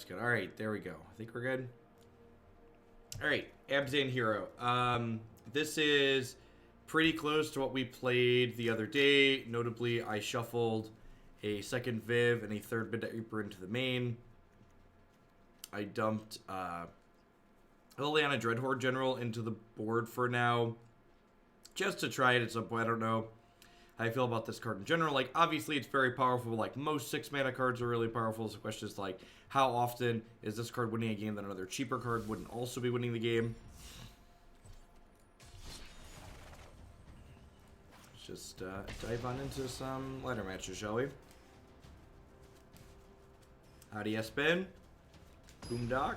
that's good. All right, there we go. I think we're good. All right, Abzan Hero. This is pretty close to what we played the other day. Notably, I shuffled a second Viv and a third Midnight Reaper into the main. I dumped Liliana Dreadhorde General into the board for now, just to try it at some point. I don't know how I feel about this card in general. Like, obviously, it's very powerful. Like, most 6-mana cards are really powerful. So the question is, like, how often is this card winning a game that another cheaper card wouldn't also be winning the game? Let's just dive on into some ladder matches, shall we? Howdy, Espen. Boomdock.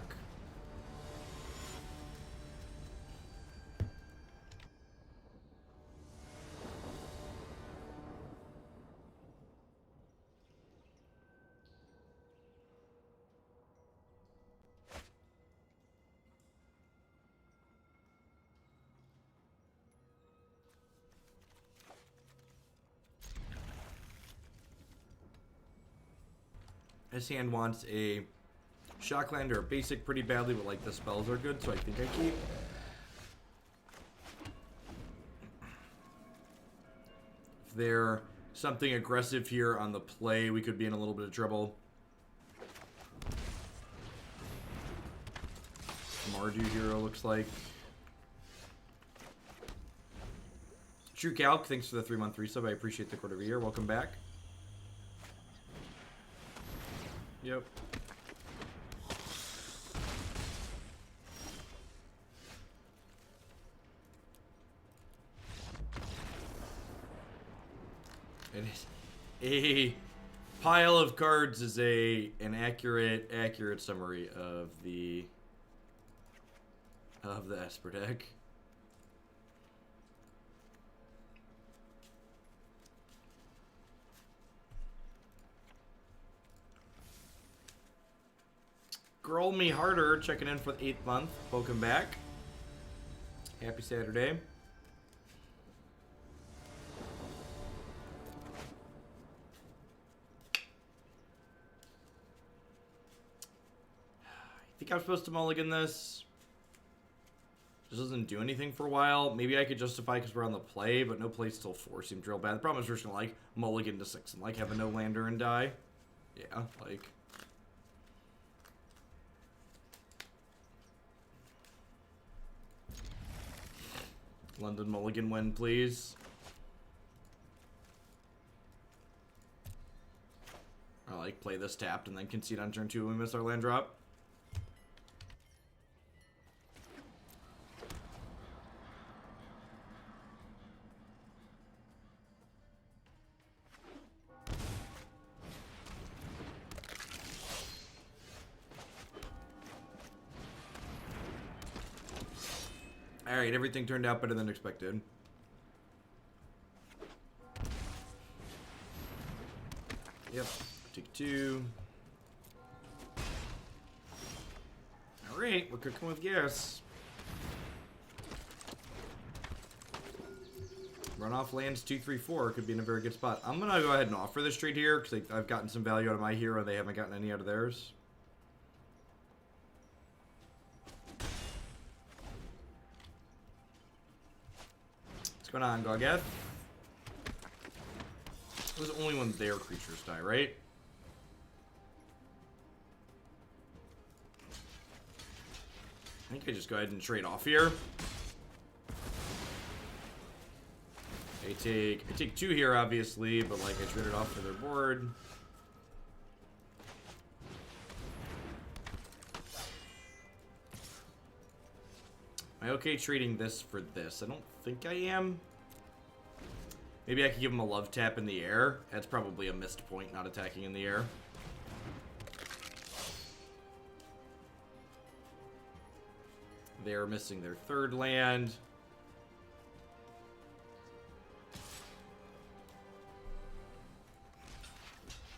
His hand wants a Shockland or a basic pretty badly, but like the spells are good, so I think I keep. If there's something aggressive here on the play, we could be in a little bit of trouble. Mardu Hero looks like. True Calc, thanks for the 3-month resub. I appreciate the quarter of a year. Welcome back. Yep. It is a pile of cards is an accurate summary of the Esper deck. Growl Me Harder, checking in for the 8th month. Welcome back. Happy Saturday. I think I'm supposed to mulligan this. This doesn't do anything for a while. Maybe I could justify because we're on the play, but no plays till 4 seemed real bad. The problem is we're just gonna like mulligan to 6 and like have a no lander and die. Yeah, like. London mulligan win, please. I like play this tapped and then concede on turn 2 when we miss our land drop. Alright, everything turned out better than expected. Yep, take 2. Alright, we're cooking with gas. Runoff lands 2, 3, 4 could be in a very good spot. I'm gonna go ahead and offer this trade here because I've gotten some value out of my hero. They haven't gotten any out of theirs. What's going on, Gogeth? It was only when their creatures die, right? I think I just go ahead and trade off here. I take 2 here, obviously, but like I traded off for their board. Am I okay trading this for this? I don't think I am. Maybe I could give him a love tap in the air. That's probably a missed point, not attacking in the air. They're missing their 3rd land.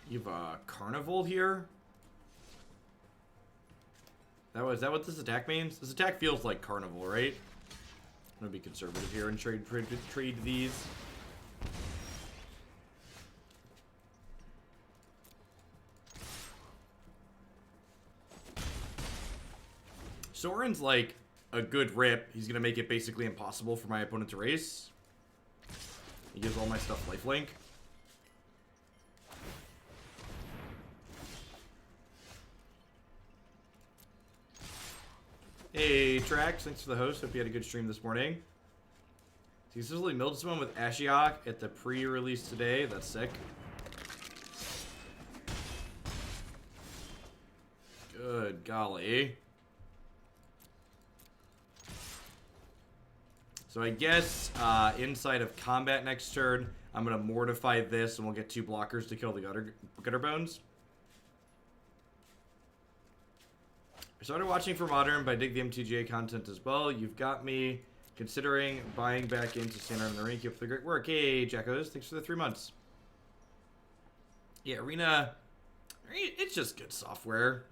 You have a Carnival here? Is that what this attack means? This attack feels like Carnival, right? I'm gonna be conservative here and trade these. Sorin's like a good rip. He's gonna make it basically impossible for my opponent to race. He gives all my stuff lifelink. Hey, Trax, thanks for the host. Hope you had a good stream this morning. He successfully milled someone with Ashiok at the pre-release today. That's sick. Good golly. So I guess inside of combat next turn, I'm going to Mortify this and we'll get 2 blockers to kill the gutter bones. I started watching for Modern, but I dig the MTGA content as well. You've got me considering buying back into Standard in the Ring. Keep up the great work. Hey, Jackos, thanks for the 3 months. Yeah, Arena, it's just good software.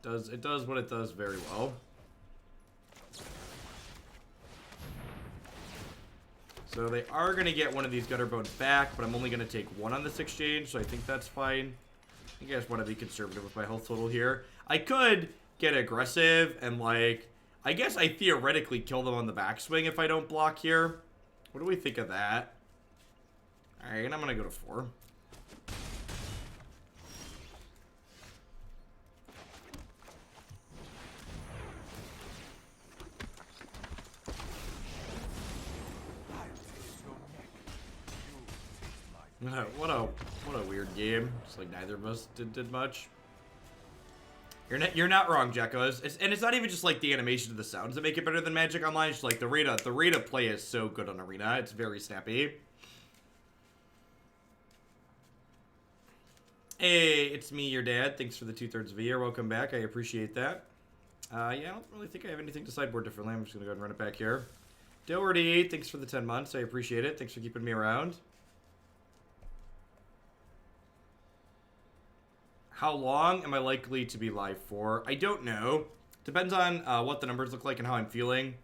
It does what it does very well. So they are going to get one of these gutter bones back, but I'm only going to take 1 on this exchange, so I think that's fine. I think I just want to be conservative with my health total here. I could get aggressive and, like, I guess I theoretically kill them on the backswing if I don't block here. What do we think of that? Alright, and I'm going to go to 4. What a weird game. It's like neither of us did much. You're not wrong, Jekko. And it's not even just like the animation of the sounds that make it better than Magic Online. It's like the rate of play is so good on Arena. It's very snappy. Hey, it's me, your dad. Thanks for the 2/3 of a year. Welcome back. I appreciate that. Yeah, I don't really think I have anything to sideboard differently. I'm just gonna go ahead and run it back here. Dreadhorde, thanks for the 10 months. I appreciate it. Thanks for keeping me around. How long am I likely to be live for? I don't know. Depends on what the numbers look like and how I'm feeling.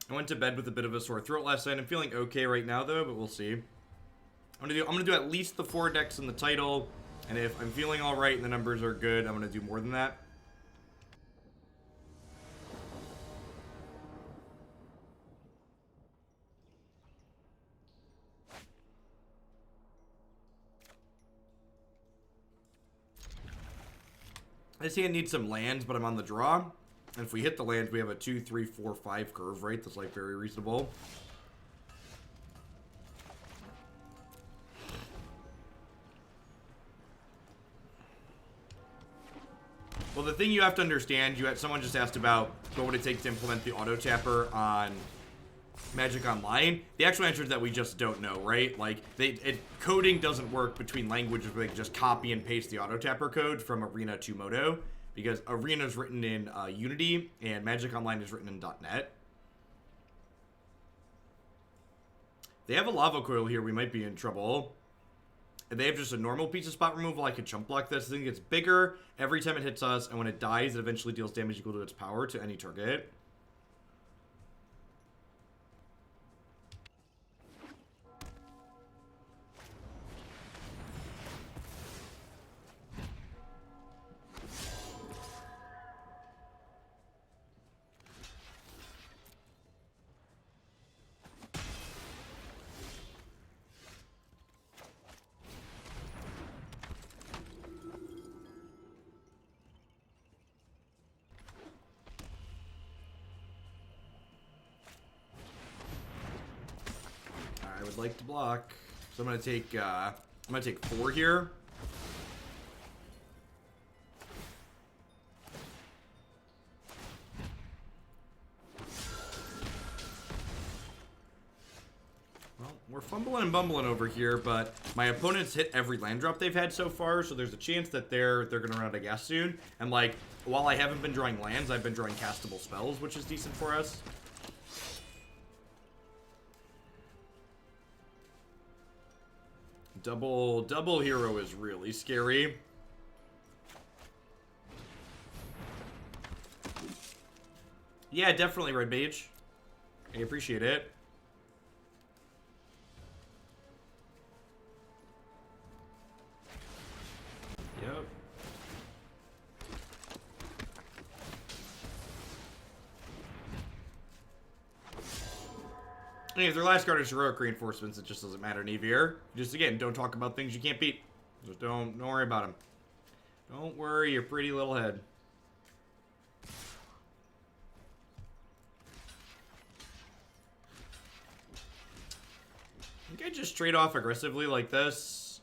I went to bed with a bit of a sore throat last night. I'm feeling okay right now, though, but we'll see. I'm gonna do at least the 4 decks in the title, and if I'm feeling all right and the numbers are good, I'm gonna do more than that. This hand needs some lands, but I'm on the draw. And if we hit the lands, we have a 2, 3, 4, 5 curve, right? That's like very reasonable. Well, the thing you have to understand, someone just asked about what would it take to implement the auto tapper on Magic Online. The actual answer is that we just don't know, right? Like, coding doesn't work between languages where they can just copy and paste the auto tapper code from Arena to Modo, because Arena is written in Unity and Magic Online is written in .NET. They have a lava coil here. We might be in trouble. And they have just a normal piece of spot removal. I could chump block this. I think it's bigger every time it hits us, and when it dies, it eventually deals damage equal to its power to any target. Like to block, so I'm gonna take 4 here. Well, we're fumbling and bumbling over here, but my opponents hit every land drop they've had so far, so there's a chance that they're gonna run out of gas soon. And like, while I haven't been drawing lands, I've been drawing castable spells, which is decent for us. Double hero is really scary. Yeah, definitely, Red Mage. I appreciate it. Yep. I mean, if their last card is heroic reinforcements, it just doesn't matter in EVR. Just again, don't talk about things you can't beat. Just don't worry about them. Don't worry your pretty little head. I think I just trade off aggressively like this.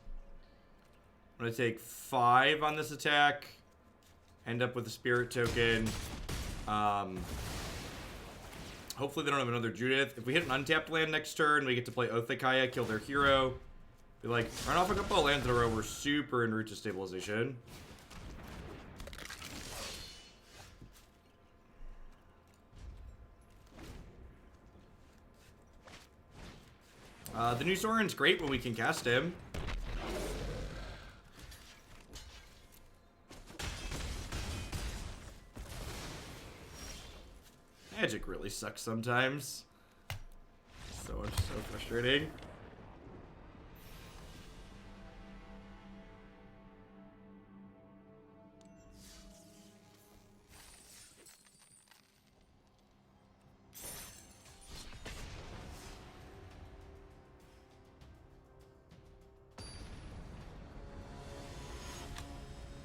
I'm gonna take 5 on this attack. End up with a spirit token. Hopefully they don't have another Judith. If we hit an untapped land next turn, we get to play Othakaya, kill their hero. Be like, run off a couple of lands in a row, we're super en route to stabilization. The new Sorin's great when we can cast him. Magic really sucks sometimes. So frustrating.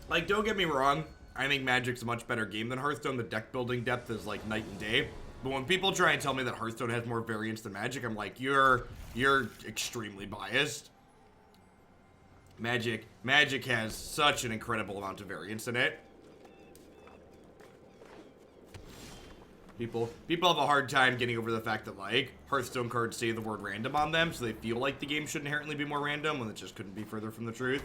Like, don't get me wrong, I think Magic's a much better game than Hearthstone. The deck building depth is like night and day. But when people try and tell me that Hearthstone has more variance than Magic, I'm like, you're extremely biased. Magic has such an incredible amount of variance in it. People have a hard time getting over the fact that, like, Hearthstone cards say the word random on them, so they feel like the game should inherently be more random, when it just couldn't be further from the truth.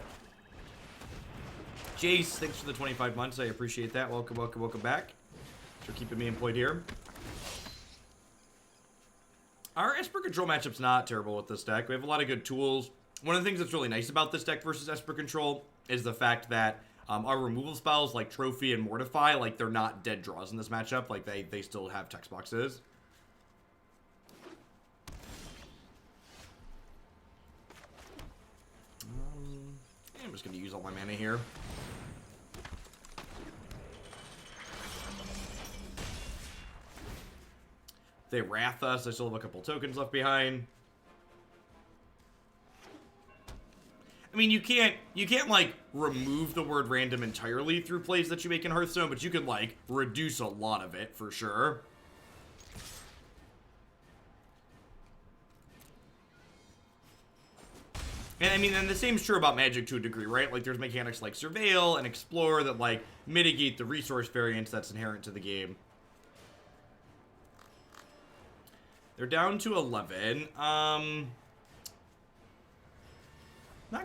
Jace, thanks for the 25 months. I appreciate that. Welcome back. Thanks for keeping me employed here. Our Esper Control matchup's not terrible with this deck. We have a lot of good tools. One of the things that's really nice about this deck versus Esper Control is the fact that our removal spells like Trophy and Mortify, like, they're not dead draws in this matchup. Like, they still have text boxes. I'm just going to use all my mana here. They Wrath us. I still have a couple tokens left behind. I mean, you can't like remove the word random entirely through plays that you make in Hearthstone, but you can like reduce a lot of it for sure. And I mean, and the same's true about Magic to a degree, right? Like, there's mechanics like Surveil and Explore that like mitigate the resource variance that's inherent to the game. They're down to 11. Not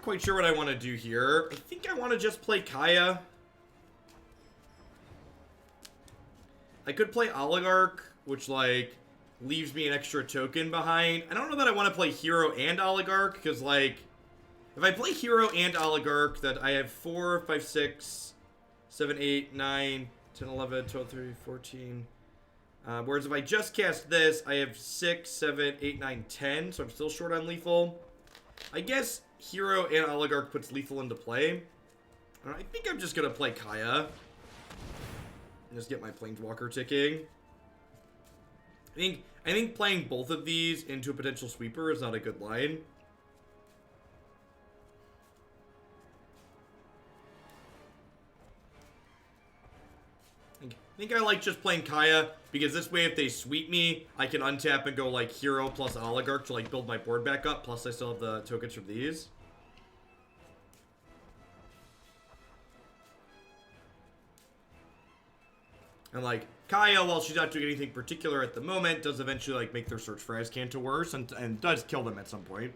quite sure what I want to do here. I think I want to just play Kaya. I could play Oligarch, which, like, leaves me an extra token behind. I don't know that I want to play Hero and Oligarch, because, like, if I play Hero and Oligarch, that I have 4, 5, 6, 7, 8, 9, 10, 11, 12, 13, 14... whereas if I just cast this, I have 6, 7, 8, 9, 10, so I'm still short on lethal. I guess Hero and Oligarch puts lethal into play. I think I'm just going to play Kaya. And just get my Planeswalker ticking. I think playing both of these into a potential sweeper is not a good line. I think I like just playing Kaya, because this way if they sweep me, I can untap and go like Hero plus Oligarch to like build my board back up, plus I still have the tokens from these. And like, Kaya, while she's not doing anything particular at the moment, does eventually like make their search for Azcanta worse, and does kill them at some point.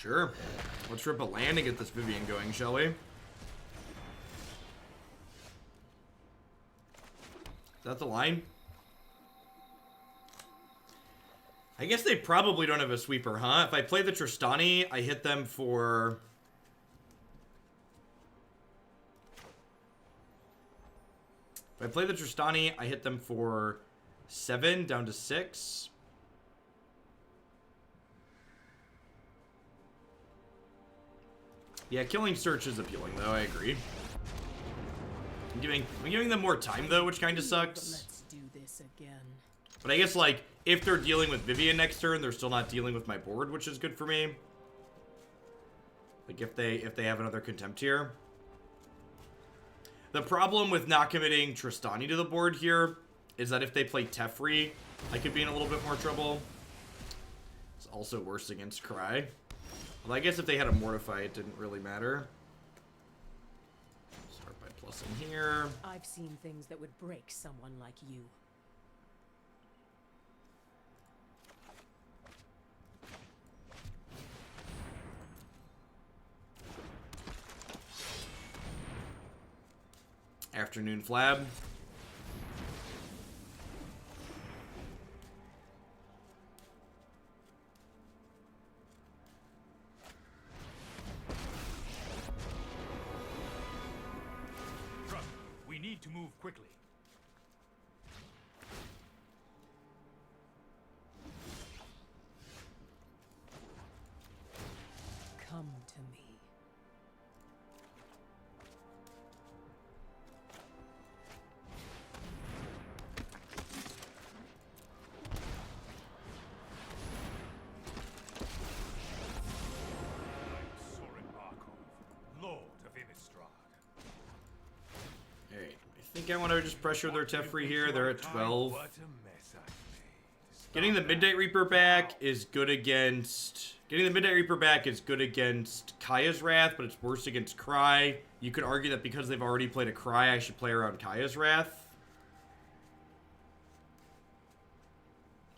Sure. Let's rip a land and get this Vivien going, shall we? Is that the line? I guess they probably don't have a sweeper, huh? If I play the Tristani, I hit them for... If I play the Tristani, I hit them for 7 down to 6. Yeah, killing Search is appealing, though. I agree. I'm giving them more time, though, which kind of sucks. Let's do this again. But I guess, like, if they're dealing with Vivien next turn, they're still not dealing with my board, which is good for me. Like, if they have another Contempt here. The problem with not committing Tristani to the board here is that if they play Teferi, I could be in a little bit more trouble. It's also worse against Cry. Well, I guess if they had a Mortify, it didn't really matter. Start by plussing here. I've seen things that would break someone like you. Afternoon Flab. We need to move quickly. Come to me. Sorin, Lord of Innistrad. Alright, I think I want to just pressure their Teferi here. They're at 12. What a mess I made. Getting the Midnight Reaper back is good against... Getting the Midnight Reaper back is good against Kaya's Wrath, but it's worse against Cry. You could argue that because they've already played a Cry, I should play around Kaya's Wrath.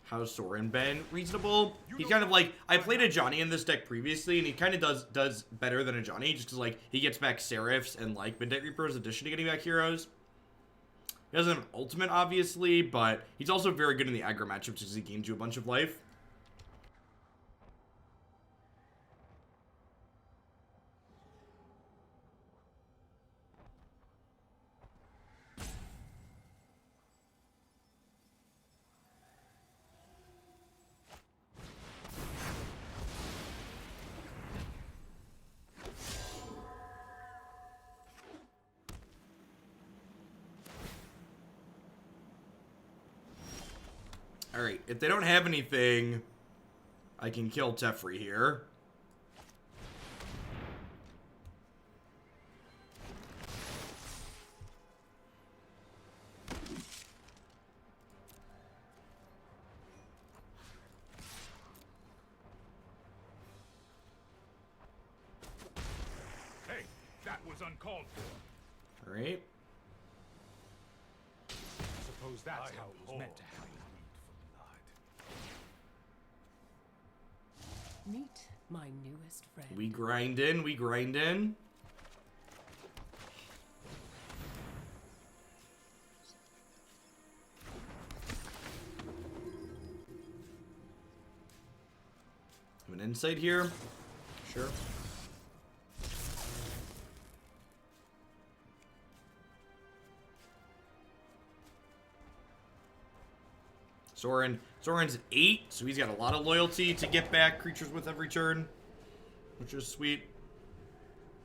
How's Sorin been? Reasonable. He's kind of like... I played a Johnny in this deck previously, and he kind of does better than a Johnny, just because, like, he gets back Seraphs and, like, Midnight Reapers in addition to getting back heroes. He doesn't have an ultimate, obviously, but he's also very good in the aggro matchups because he gains you a bunch of life. Alright, if they don't have anything, I can kill Teferi here. Hey, that was uncalled for. Alright. Suppose that's how it was meant to happen. Meet my newest friend. We grind in, we grind in. Have an insight here? Sure. Sorin's at 8, so he's got a lot of loyalty to get back creatures with every turn, which is sweet.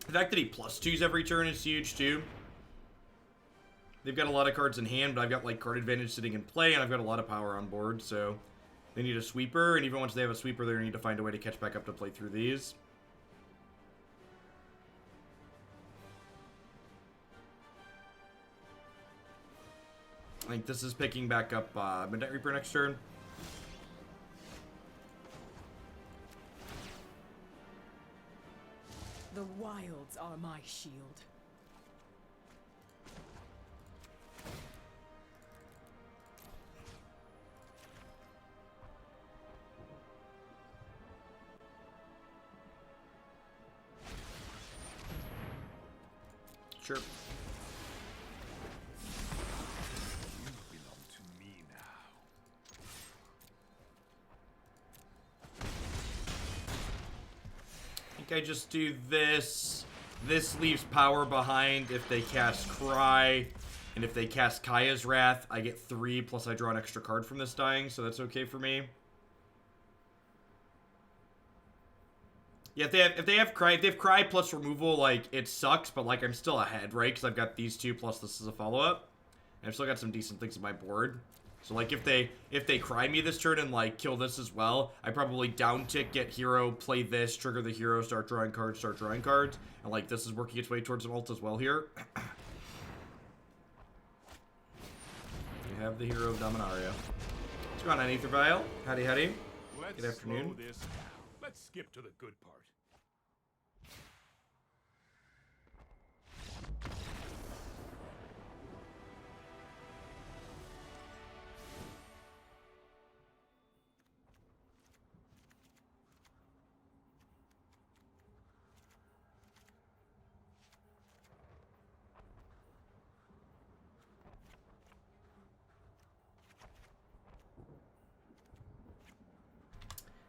The fact that he +2s every turn is huge, too. They've got a lot of cards in hand, but I've got, like, card advantage sitting in play, and I've got a lot of power on board, so they need a sweeper, and even once they have a sweeper, they're going to need to find a way to catch back up to play through these. I think this is picking back up Midnight Reaper next turn. The wilds are my shield. Sure. You belong to me now. I think I just do this. This leaves power behind if they cast Cry. And if they cast Kaya's Wrath, I get 3, plus I draw an extra card from this dying, so that's okay for me. Yeah, if they have Cry plus removal, like, it sucks, but, like, I'm still ahead, right? Because I've got these 2, plus this is a follow-up. And I've still got some decent things on my board. So, like, if they Cry me this turn and, like, kill this as well, I probably down-tick, get hero, play this, trigger the hero, start drawing cards. And, like, this is working its way towards an ult as well here. You have the Hero of Dominaria. What's going on, Aether Vial? Howdy, howdy. Let's Good afternoon. slow this down. Let's skip to the good part.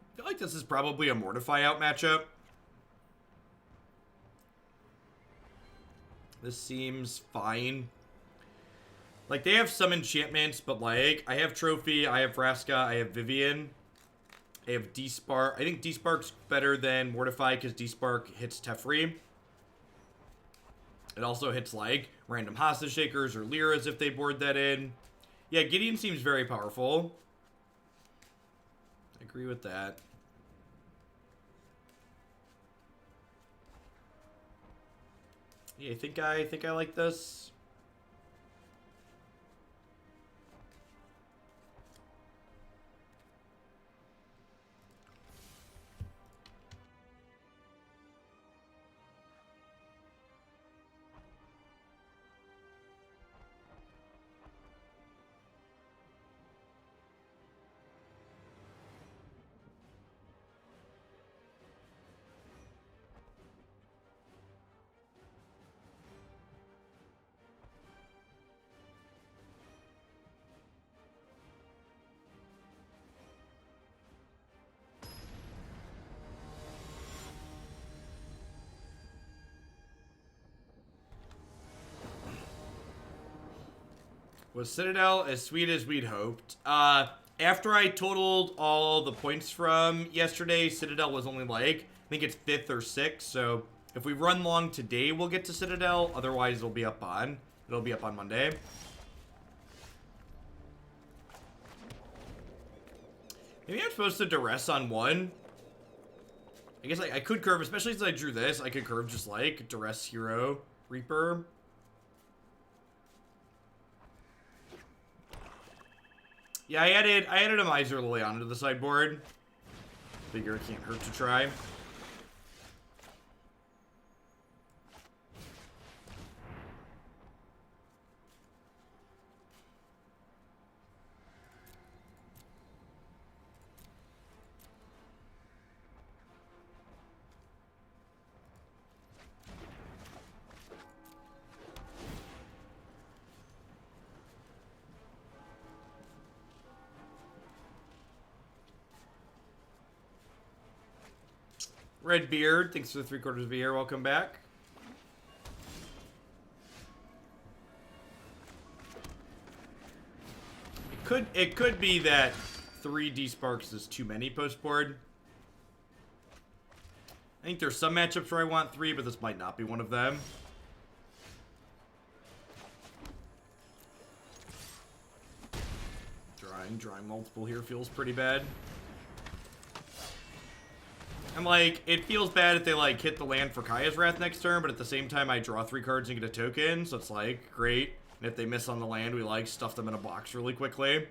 I feel like this is probably a Mortify out matchup. This seems fine. Like, they have some enchantments, but, like, I have Trophy, I have Vraska, I have Vivien. I have Despark. I think Despark's better than Mortify because Despark hits Teferi. It also hits, like, random Hostage Takers or Lyras if they board that in. Yeah, Gideon seems very powerful. I agree with that. Yeah, I think I like this. Was Citadel as sweet as we'd hoped? After I totaled all the points from yesterday, Citadel was only like, I think it's 5th or 6th, so if we run long today, we'll get to Citadel. Otherwise, it'll be up on Monday. Maybe I'm supposed to Duress on 1. I guess I could curve, especially since I drew this, I could curve just like Duress Hero Reaper. Yeah, I added a Miser Liliana to the sideboard. Figure it can't hurt to try. Red Beard, thanks for the 3/4 of a year. Welcome back. It could be that 3 Desparks is too many post board. I think there's some matchups where I want 3, but this might not be one of them. Drawing multiple here feels pretty bad. I'm like, it feels bad if they, like, hit the land for Kaya's Wrath next turn, but at the same time, I draw 3 cards and get a token, so it's, like, great. And if they miss on the land, we, like, stuff them in a box really quickly.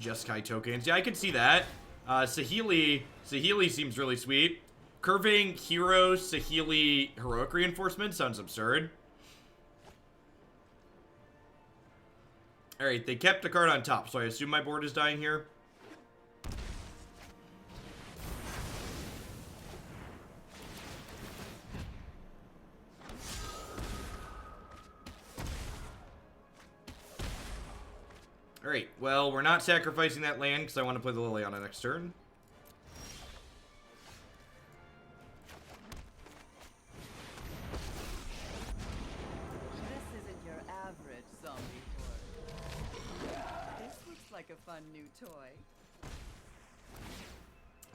Jeskai tokens. Yeah, I can see that. Saheeli seems really sweet. Curving Hero Saheeli Heroic Reinforcement sounds absurd. Alright, they kept a card on top, so I assume my board is dying here. Alright, well, we're not sacrificing that land because I want to play the Liliana next turn. This isn't your average zombie horde. This looks like a fun new toy.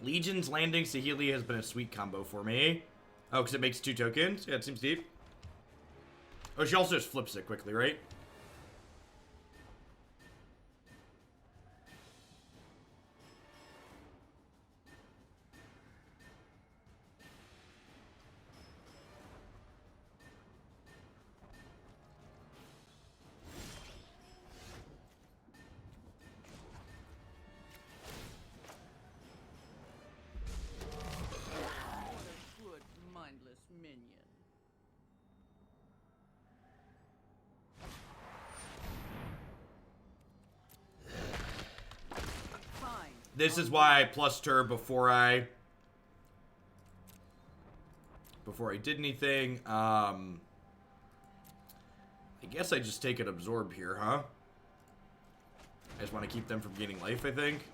Legion's Landing Saheeli has been a sweet combo for me. Oh, because it makes 2 tokens? Yeah, it seems deep. Oh, she also just flips it quickly, right? What a good, mindless minion. Fine. This is why I plussed her before I did anything. I guess I just take an absorb here, huh? I just want to keep them from gaining life, I think.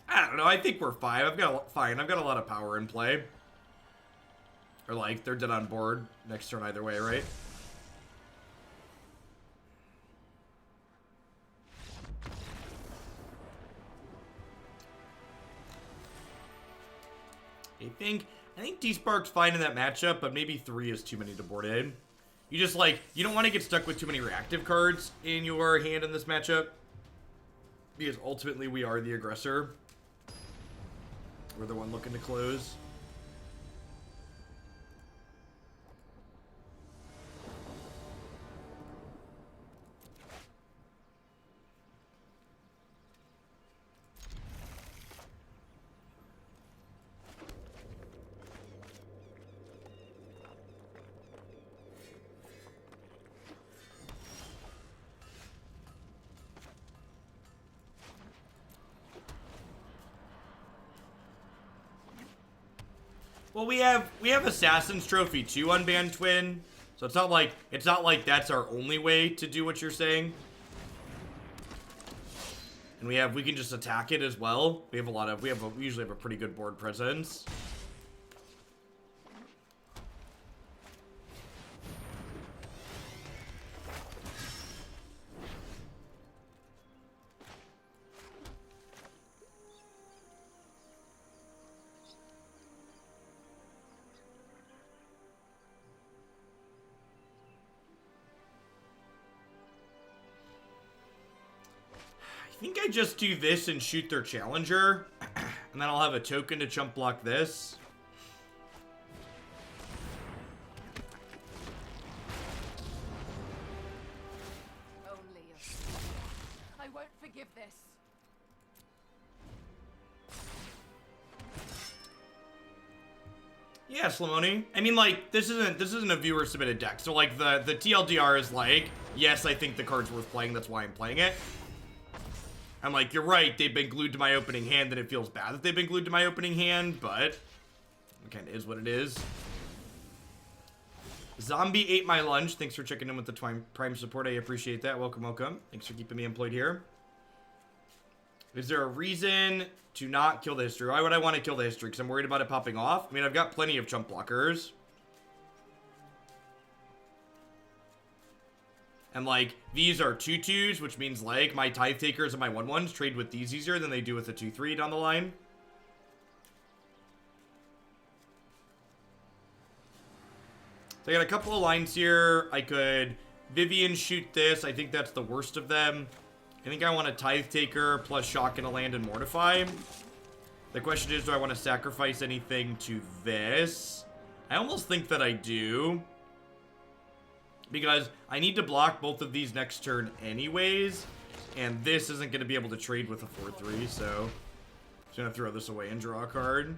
I don't know. I think we're fine. I've got a lot of power in play. Or like they're dead on board next turn either way, right? I think Despark's fine in that matchup, but maybe 3 is too many to board in. You just like, you don't want to get stuck with too many reactive cards in your hand in this matchup. Because ultimately we are the aggressor. We're the one looking to close. Well, we have Assassin's Trophy too on Band Twin, so it's not like that's our only way to do what you're saying. And we can just attack it as well. We usually have a pretty good board presence. I think I just do this and shoot their challenger, and then I'll have a token to chump block this. Only a fool. I won't forgive this. Yeah, Slimoni. I mean, like, this isn't a viewer submitted deck, so like the TLDR is like, yes, I think the card's worth playing. That's why I'm playing it. I'm like, you're right, they've been glued to my opening hand, and it feels bad that they've been glued to my opening hand, but it kind of is what it is. Zombie ate my lunch. Thanks for checking in with the Prime support. I appreciate that. Welcome, welcome. Thanks for keeping me employed here. Is there a reason to not kill the history? Why would I want to kill the history? Because I'm worried about it popping off? I mean, I've got plenty of chump blockers. And, like, these are 2/2s, which means, like, my Tithe Takers and my 1/1s trade with these easier than they do with the 2/3 down the line. So I got a couple of lines here. I could Vivien shoot this. I think that's the worst of them. I think I want a Tithe Taker plus Shock and a land and Mortify. The question is, do I want to sacrifice anything to this? I almost think that I do. Because I need to block both of these next turn anyways. And this isn't going to be able to trade with a 4/3, so I'm just going to throw this away and draw a card.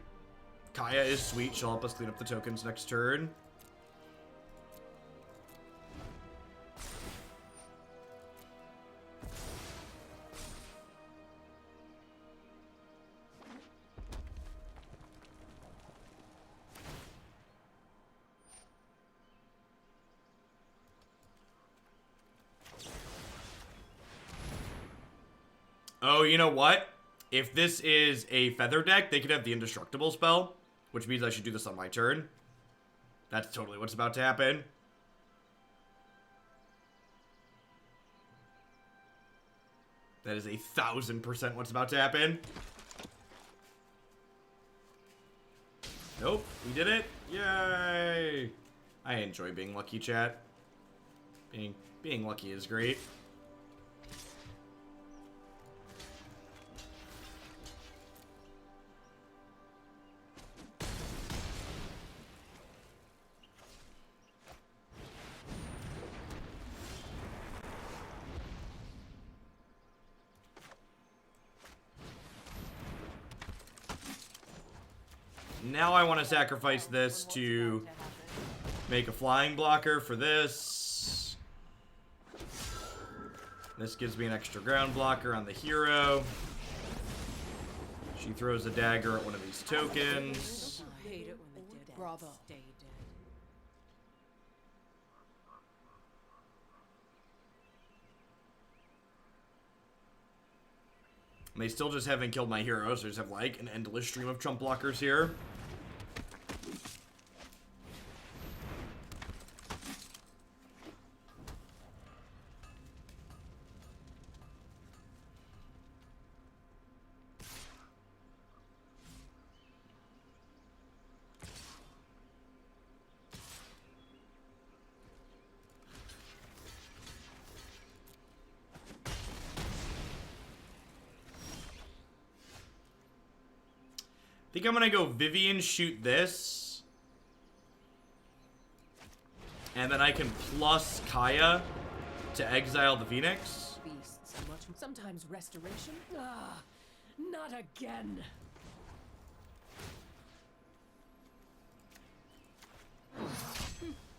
Kaya is sweet. She'll help us clean up the tokens next turn. Oh, you know what? If this is a feather deck, they could have the indestructible spell, which means I should do this on my turn. That's totally what's about to happen. That is 1000% what's about to happen. Nope, we did it. Yay! I enjoy being lucky, chat. Being lucky is great. Now I want to sacrifice this to make a flying blocker for this. This gives me an extra ground blocker on the hero. She throws a dagger at one of these tokens. I hate it when the dead Bravo. stay dead. And they still just haven't killed my hero, so I just have like an endless stream of trump blockers here. I think I'm gonna go Vivien shoot this. And then I can plus Kaya to exile the Phoenix. Beasts much. Sometimes restoration. Ah, not again.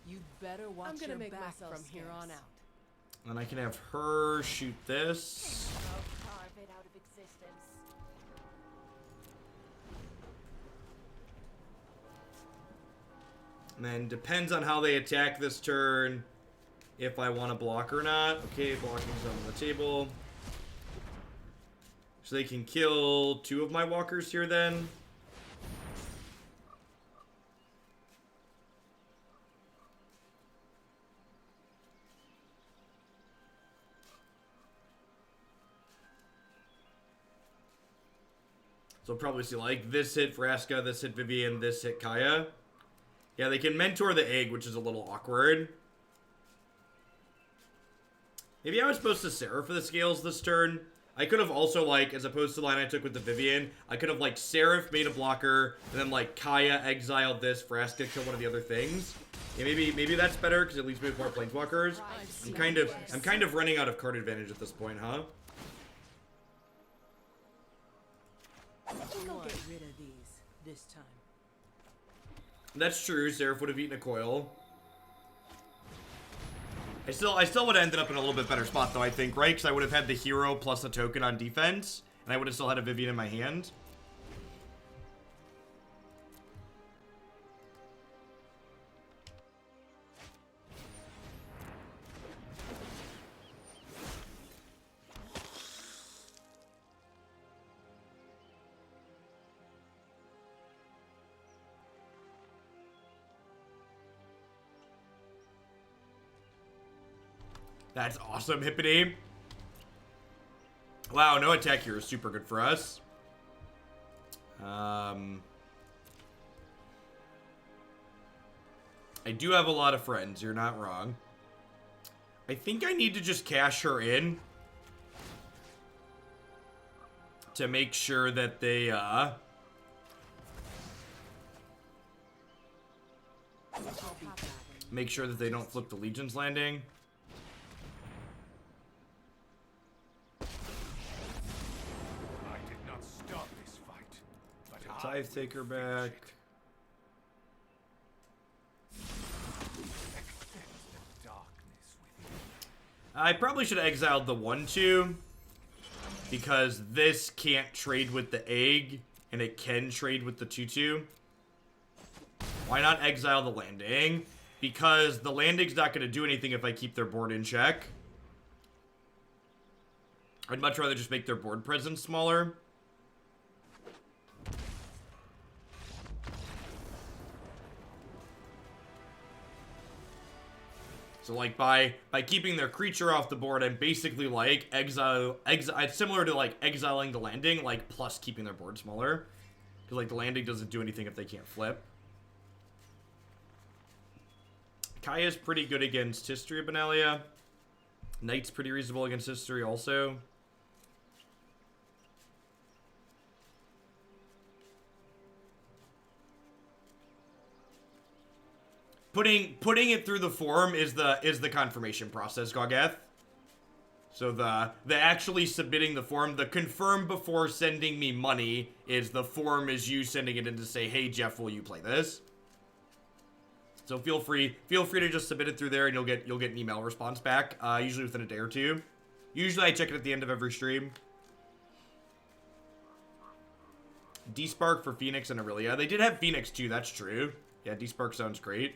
You'd better watch I'm gonna your make back myself from here on scarce. out. And I can have her shoot this. I'll carve it out of existence. And then depends on how they attack this turn, if I want to block or not. Okay, blocking's on the table. So they can kill 2 of my walkers here then. So I'll probably see like this hit Vraska, this hit Vivien, this hit Kaya. Yeah, they can mentor the egg, which is a little awkward. Maybe I was supposed to Seraph for the scales this turn. I could have also, like, as opposed to the line I took with the Vivien, I could have, like, Seraph made a blocker, and then, like, Kaya exiled this, Vraska kill one of the other things. Yeah, maybe that's better, because at least we have more Planeswalkers. I'm kind of running out of card advantage at this point, huh? I think I'll get rid of these this time. That's true, Seraph would have eaten a coil. I still would have ended up in a little bit better spot, though, I think, right? Because I would have had the hero plus a token on defense, and I would have still had a Vivien in my hand. That's awesome, Hippity. Wow, no attack here is super good for us. I do have a lot of friends, you're not wrong. I think I need to just cash her in to make sure that they, make sure that they don't flip the Legion's Landing. Tithe Taker back. I probably should have exiled the 1/2 because this can't trade with the egg and it can trade with the 2/2. Why not exile the landing? Because the landing's not going to do anything if I keep their board in check. I'd much rather just make their board presence smaller. So like by keeping their creature off the board, I'm basically like exile. It's similar to like exiling the landing, like plus keeping their board smaller, because like the landing doesn't do anything if they can't flip. Kaya's pretty good against History of Benalia. Knight's pretty reasonable against History also. Putting it through the form is the confirmation process, Gogeth. So the actually submitting the form, the confirm before sending me money is the form is you sending it in to say, hey Jeff, will you play this? So feel free to just submit it through there, and you'll get an email response back, usually within a day or two. Usually I check it at the end of every stream. Despark for Phoenix and Aurelia. They did have Phoenix too, that's true. Yeah, Despark sounds great.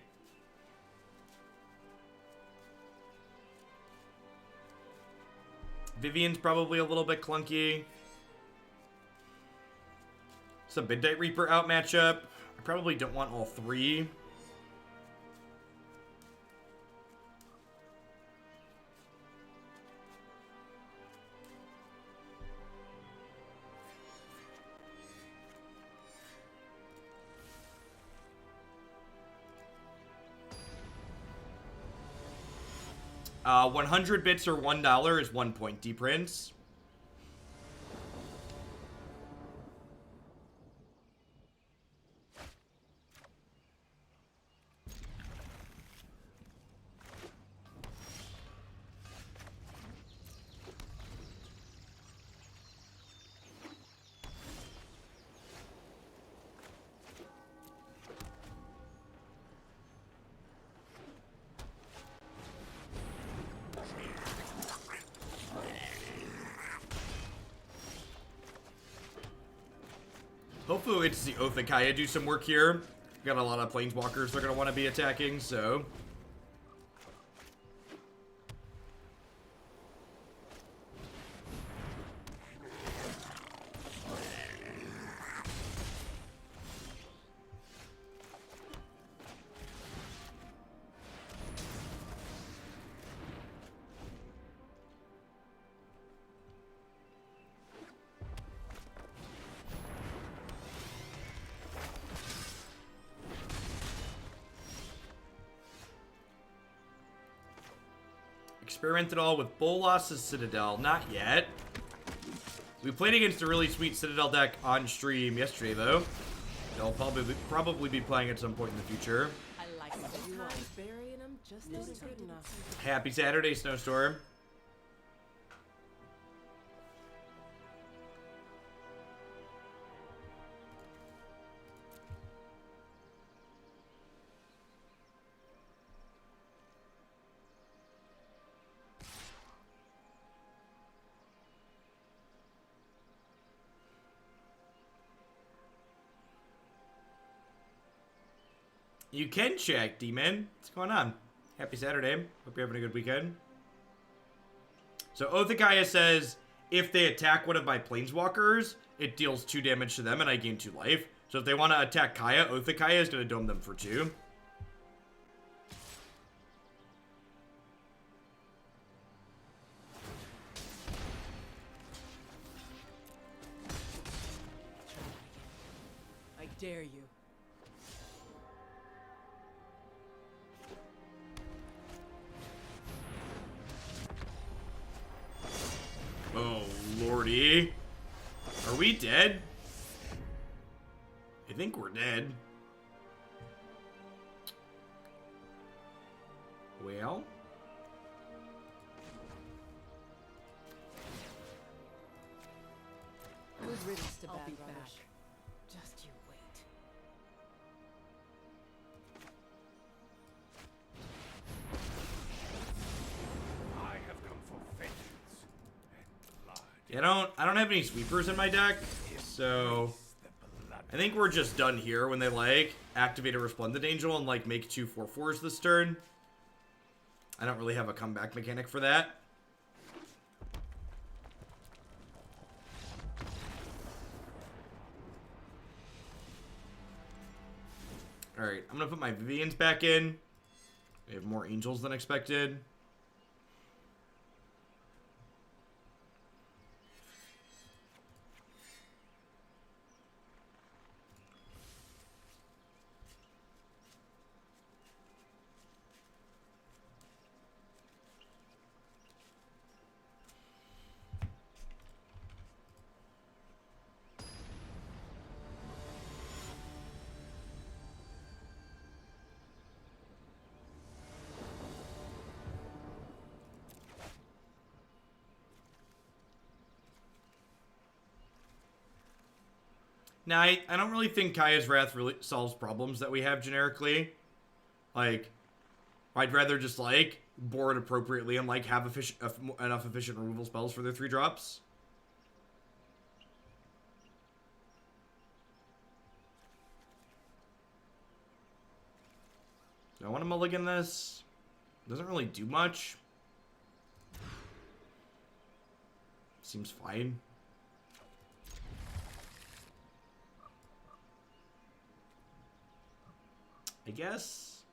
Vivien's probably a little bit clunky. It's a Midnight Reaper out matchup. I probably don't want all three. Uh, 100 bits or $1 is 1 point, D-Prince. Hopefully we get to see Othakaya do some work here. Got a lot of planeswalkers they're going to want to be attacking, so... Experiment at all with Bolas's Citadel? Not yet. We played against a really sweet Citadel deck on stream yesterday, though. They'll probably be playing at some point in the future. I like it. Burying them just isn't good enough. Happy Saturday, Snowstorm. You can check, D-Man. What's going on? Happy Saturday. Hope you're having a good weekend. So Othakaya says, if they attack one of my planeswalkers, it deals 2 damage to them and I gain 2 life. So if they want to attack Kaya, Othakaya is going to dome them for 2. I dare you. Oh, lordy. Are we dead? I think we're dead. Well. Good riddance to I'll bad be rubbish. back. Just you wait. I have come for vengeance and blood. I don't have any sweepers in my deck, so I think we're just done here when they like activate a Resplendent Angel and like make 2 4/4s this turn. I don't really have a comeback mechanic for that. Alright, I'm gonna put my Vivien's back in. We have more angels than expected. Now, I don't really think Kaya's Wrath really solves problems that we have generically. Like, I'd rather just, like, board appropriately and, like, have enough efficient removal spells for their 3-drops. Do I want to mulligan this? Doesn't really do much. Seems fine. I guess.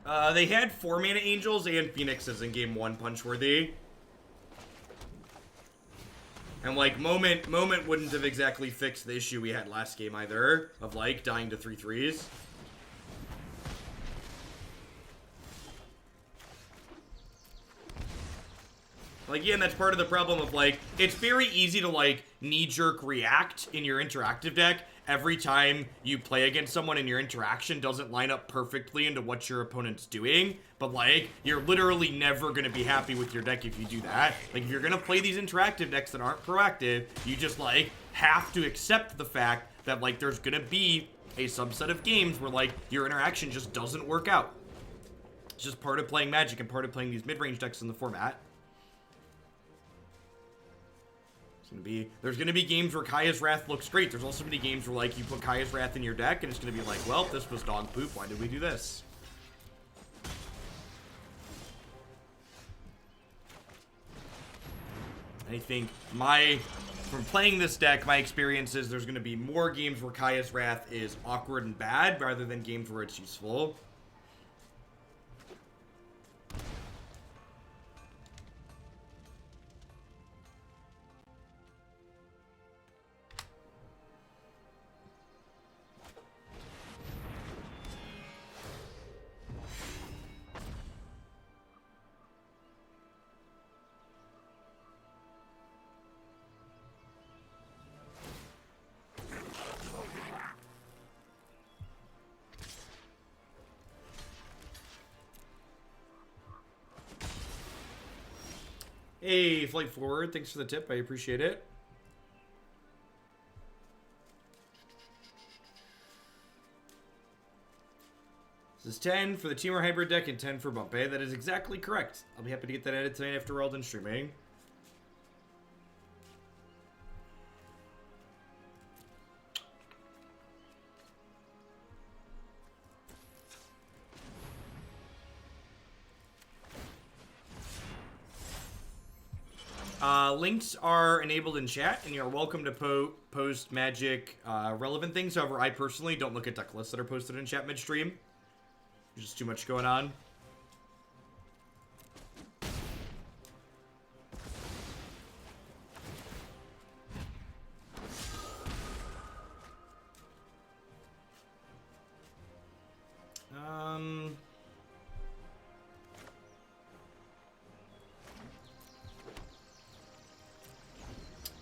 They had 4 mana angels and phoenixes in game 1 punchworthy. And like Moment wouldn't have exactly fixed the issue we had last game either, of like dying to 3/3s. Like, yeah, and that's part of the problem of, like, it's very easy to, like, knee-jerk react in your interactive deck every time you play against someone and your interaction doesn't line up perfectly into what your opponent's doing. But, like, you're literally never going to be happy with your deck if you do that. Like, if you're going to play these interactive decks that aren't proactive, you just, like, have to accept the fact that, like, there's going to be a subset of games where, like, your interaction just doesn't work out. It's just part of playing Magic and part of playing these mid-range decks in the format. There's gonna be games where Kaya's Wrath looks great. There's also gonna be games where, like, you put Kaya's Wrath in your deck and it's gonna be like, well, this was dog poop. Why did we do this? I think from playing this deck, my experience is there's gonna be more games where Kaya's Wrath is awkward and bad rather than games where it's useful. Hey, Flight Forward, thanks for the tip. I appreciate it. This is 10 for the Temur Hybrid deck and 10 for Bumpé. That is exactly correct. I'll be happy to get that added tonight after we're all done streaming. Links are enabled in chat, and you're welcome to post Magic relevant things. However, I personally don't look at deck lists that are posted in chat midstream. There's just too much going on.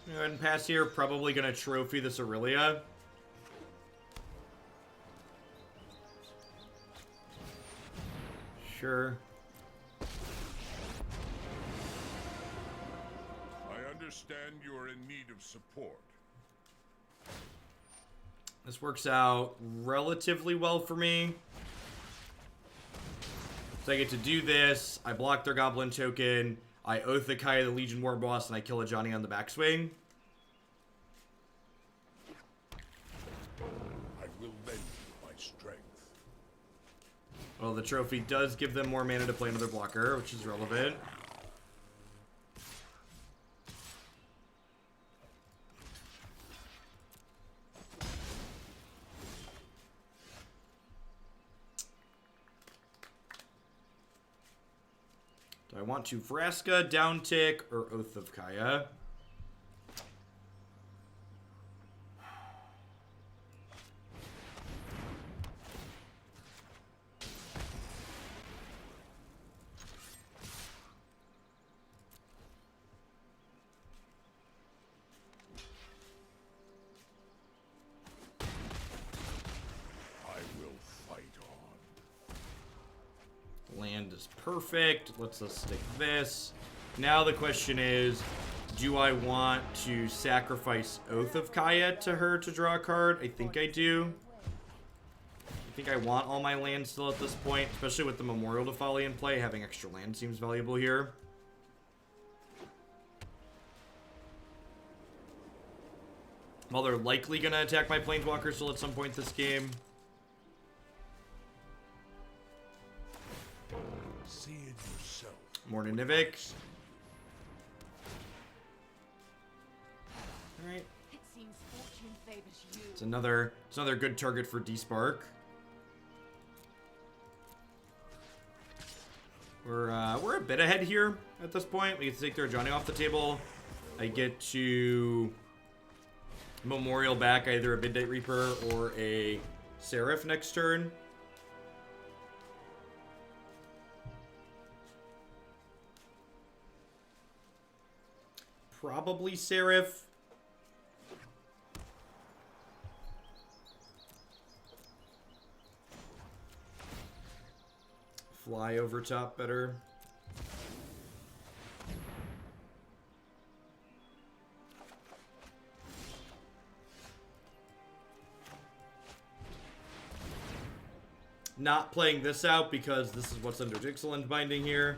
Go ahead and pass here. Probably gonna trophy this Aurelia. Sure. I understand you're in need of support. This works out relatively well for me. So I get to do this. I block their Goblin token. I Oath the Kaya the Legion War Boss, and I kill a Johnny on the backswing. I will lend you my strength. Well, the trophy does give them more mana to play another blocker, which is relevant. Do I want to Vraska, Downtick, or Oath of Kaya? Land is perfect. Let's stick this. Now the question is, do I want to sacrifice Oath of Kaya to her to draw a card? I think I do. I think I want all my land still at this point, especially with the Memorial to Folly in play. Having extra land seems valuable here. Well, they're likely going to attack my Planeswalker still at some point this game. See it yourself. More Nivik. Alright. It seems fortune favors you. It's another good target for Despark. We're a bit ahead here at this point. We get to take their Johnny off the table. I get to Memorial back either a Midnight Reaper or a Seraph next turn. Probably Seraph. Fly over top better. Not playing this out because this is what's under Jixel binding here.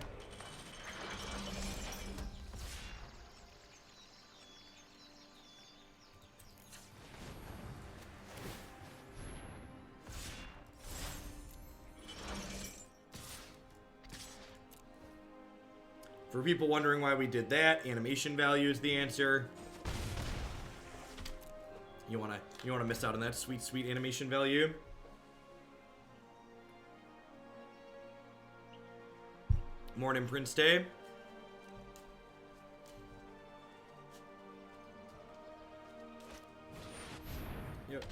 For people wondering why we did that, animation value is the answer. You wanna miss out on that sweet, sweet animation value. Morning, Prince Day. Yep.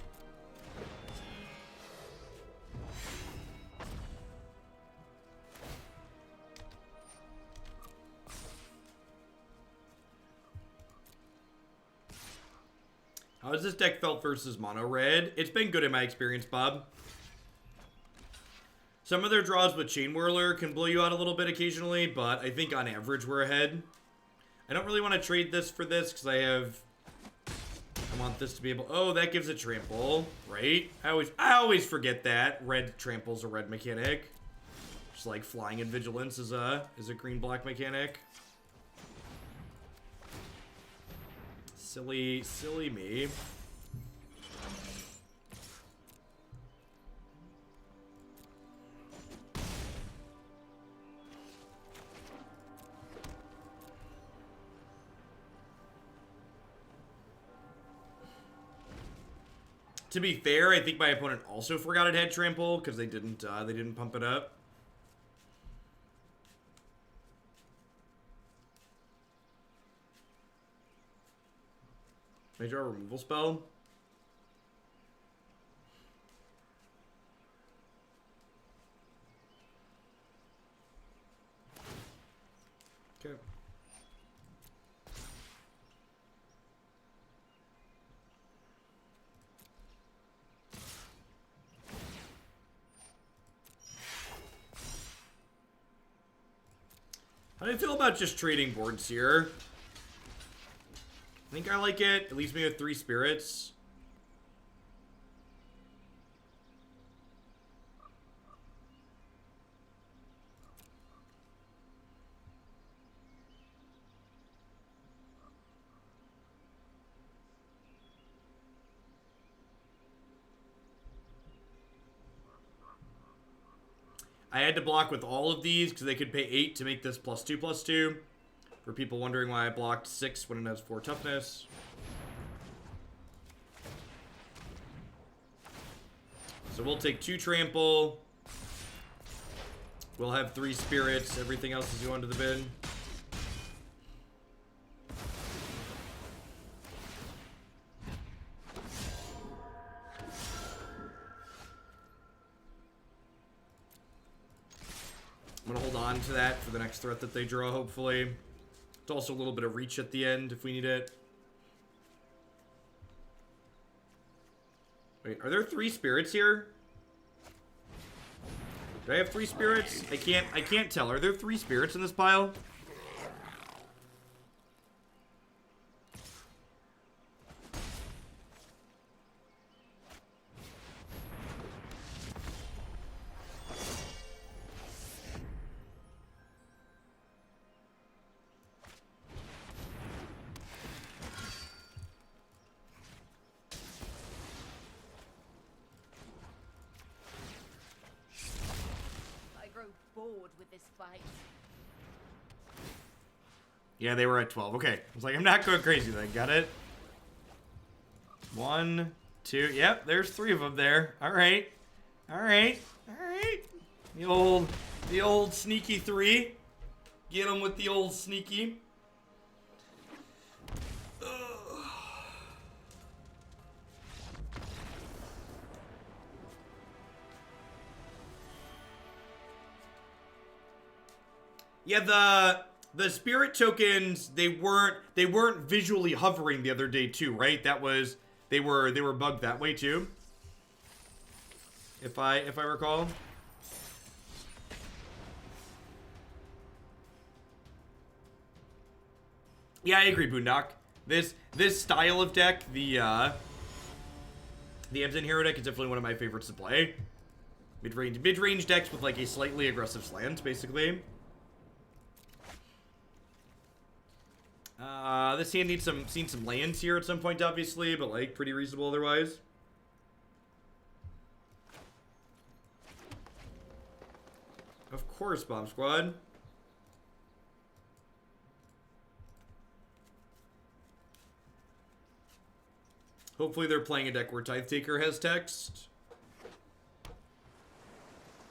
How has this deck felt versus mono red? It's been good in my experience, Bob. Some of their draws with Chain Whirler can blow you out a little bit occasionally, but I think on average we're ahead. I don't really want to trade this for this because I want this to be able... Oh, that gives a trample, right? I always forget that. Red trample's a red mechanic. Just like flying and vigilance is a green-black mechanic. Silly me. To be fair, I think my opponent also forgot it had trample because they didn't pump it up. May I draw a removal spell? Okay. How do you feel about just trading boards here? I think I like it. It leaves me with 3 spirits. I had to block with all of these because they could pay 8 to make this +2/+2. For people wondering why I blocked 6 when it has 4 toughness. So we'll take 2 trample. We'll have 3 spirits. Everything else is going to the bin. I'm going to hold on to that for the next threat that they draw, hopefully. It's also a little bit of reach at the end if we need it. Wait, are there 3 spirits here? Do I have 3 spirits? I can't tell. Are there 3 spirits in this pile? Bored with this fight. Yeah, they were at 12. Okay. I was like, I'm not going crazy then. Got it? 1, 2. Yep, there's 3 of them there. All right. All right. All right. The old sneaky 3. Get them with the old sneaky. Yeah, the spirit tokens, they weren't visually hovering the other day too, right? That was they were bugged that way too. If I recall. Yeah, I agree, Boondock. This style of deck, the Abzan Hero deck is definitely one of my favorites to play. Mid-range decks with like a slightly aggressive slant, basically. This hand needs some lands here at some point, obviously, but like pretty reasonable otherwise. Of course, Bomb Squad. Hopefully they're playing a deck where Tithe Taker has text.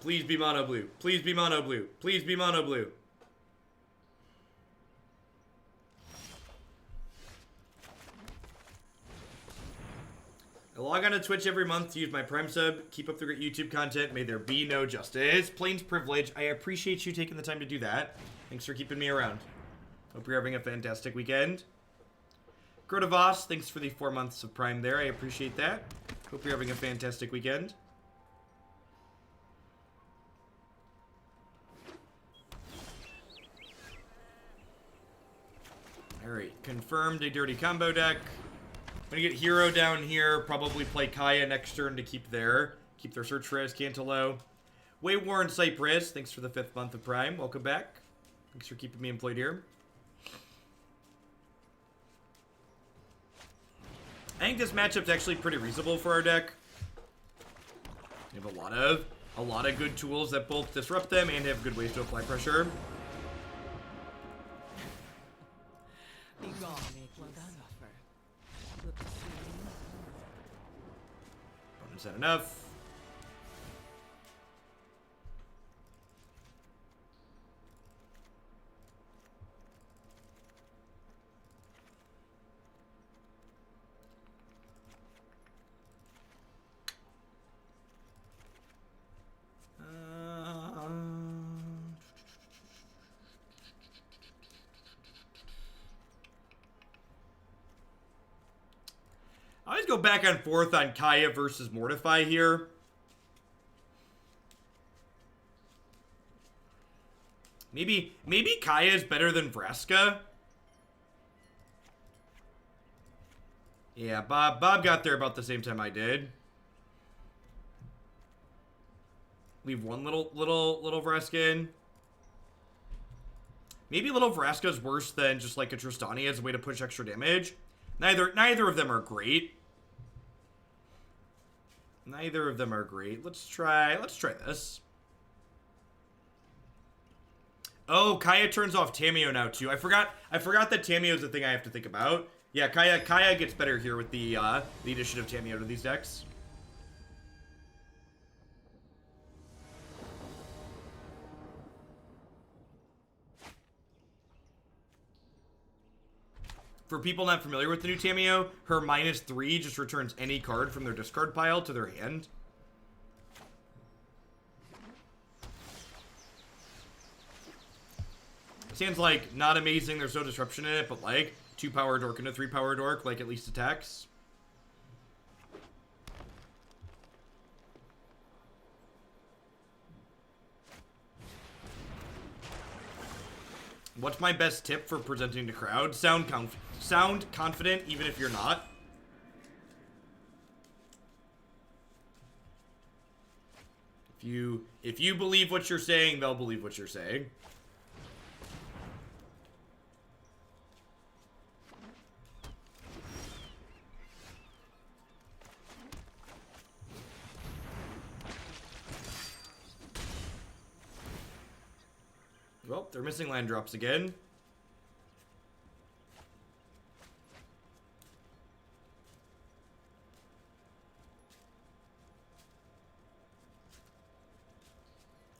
Please be mono blue. Please be mono blue. Please be mono blue. I log on to Twitch every month to use my Prime sub. Keep up the great YouTube content. May there be no justice. Plains privilege. I appreciate you taking the time to do that. Thanks for keeping me around. Hope you're having a fantastic weekend. Grotavos, thanks for the 4 months of Prime there. I appreciate that. Hope you're having a fantastic weekend. Alright, confirmed a dirty combo deck. I'm gonna get Hero down here, probably play Kaya next turn to keep their search for Cantaloupe. Wayworn Cypress, thanks for the 5th month of Prime. Welcome back. Thanks for keeping me employed here. I think this matchup's actually pretty reasonable for our deck. We have a lot of good tools that both disrupt them and have good ways to apply pressure. Is that enough? I always go back and forth on Kaya versus Mortify here. Maybe Kaya is better than Vraska. Yeah, Bob got there about the same time I did. Leave one little Vraska in. Maybe little Vraska's worse than just like a Tristani as a way to push extra damage. Neither of them are great. Neither of them are great. Let's try this. Oh, Kaya turns off Tamiyo now too. I forgot that Tamiyo is a thing I have to think about. Yeah, Kaya gets better here with the addition of Tamiyo to these decks. For people not familiar with the new Tamiyo, her -3 just returns any card from their discard pile to their hand. This hand's like not amazing, there's no disruption in it, but like 2 power dork and a 3 power dork, like at least attacks. What's my best tip for presenting to crowd? Sound confident, even if you're not. If you believe what you're saying, they'll believe what you're saying. Well, they're missing land drops again.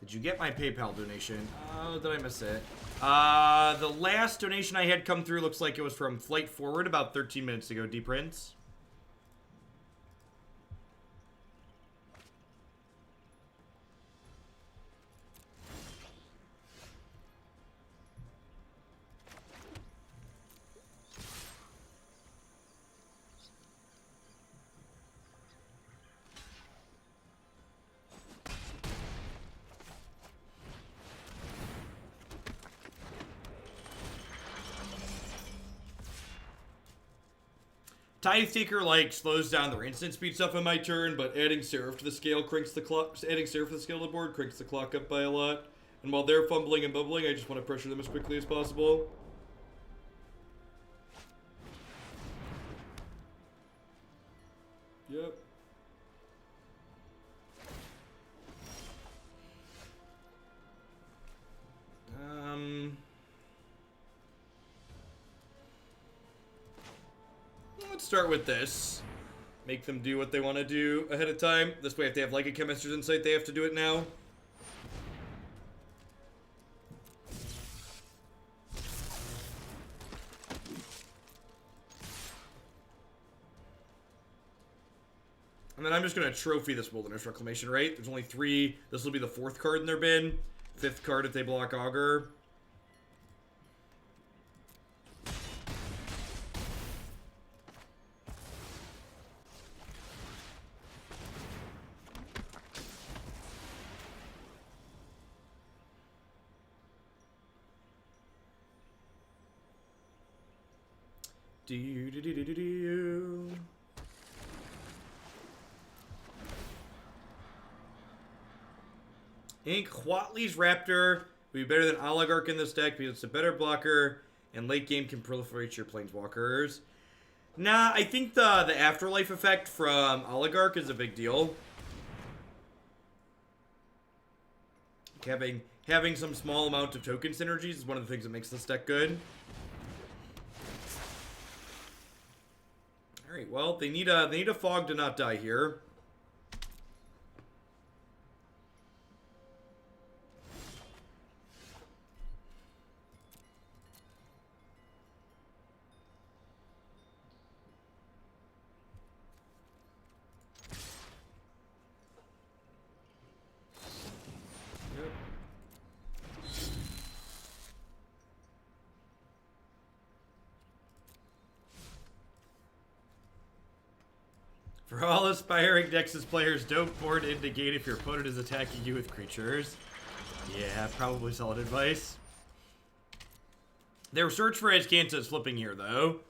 Did you get my PayPal donation? Oh, did I miss it? The last donation I had come through looks like it was from Flight Forward about 13 minutes ago, D Prince. Tithe Taker, like, slows down their instant speed stuff on my turn, but adding Seraph to the scale cranks the clock. Adding Seraph to the scale to the board cranks the clock up by a lot. And while they're fumbling and bubbling, I just want to pressure them as quickly as possible. Yep. Let's start with this. Make them do what they want to do ahead of time. This way, if they have like a Chemist's Insight, they have to do it now. And then I'm just going to trophy this Wilderness Reclamation, right? There's only 3. This will be the 4th card in their bin. 5th card if they block Augur. Ink Huatley's Raptor would be better than Oligarch in this deck because it's a better blocker and late game can proliferate your planeswalkers. Nah, I think the afterlife effect from Oligarch is a big deal. Having some small amount of token synergies is one of the things that makes this deck good. Alright, well, they need a fog to not die here. For all aspiring Nexus players, don't board into gate if your opponent is attacking you with creatures. Yeah, probably solid advice. Their search for Azcanta is flipping here, though,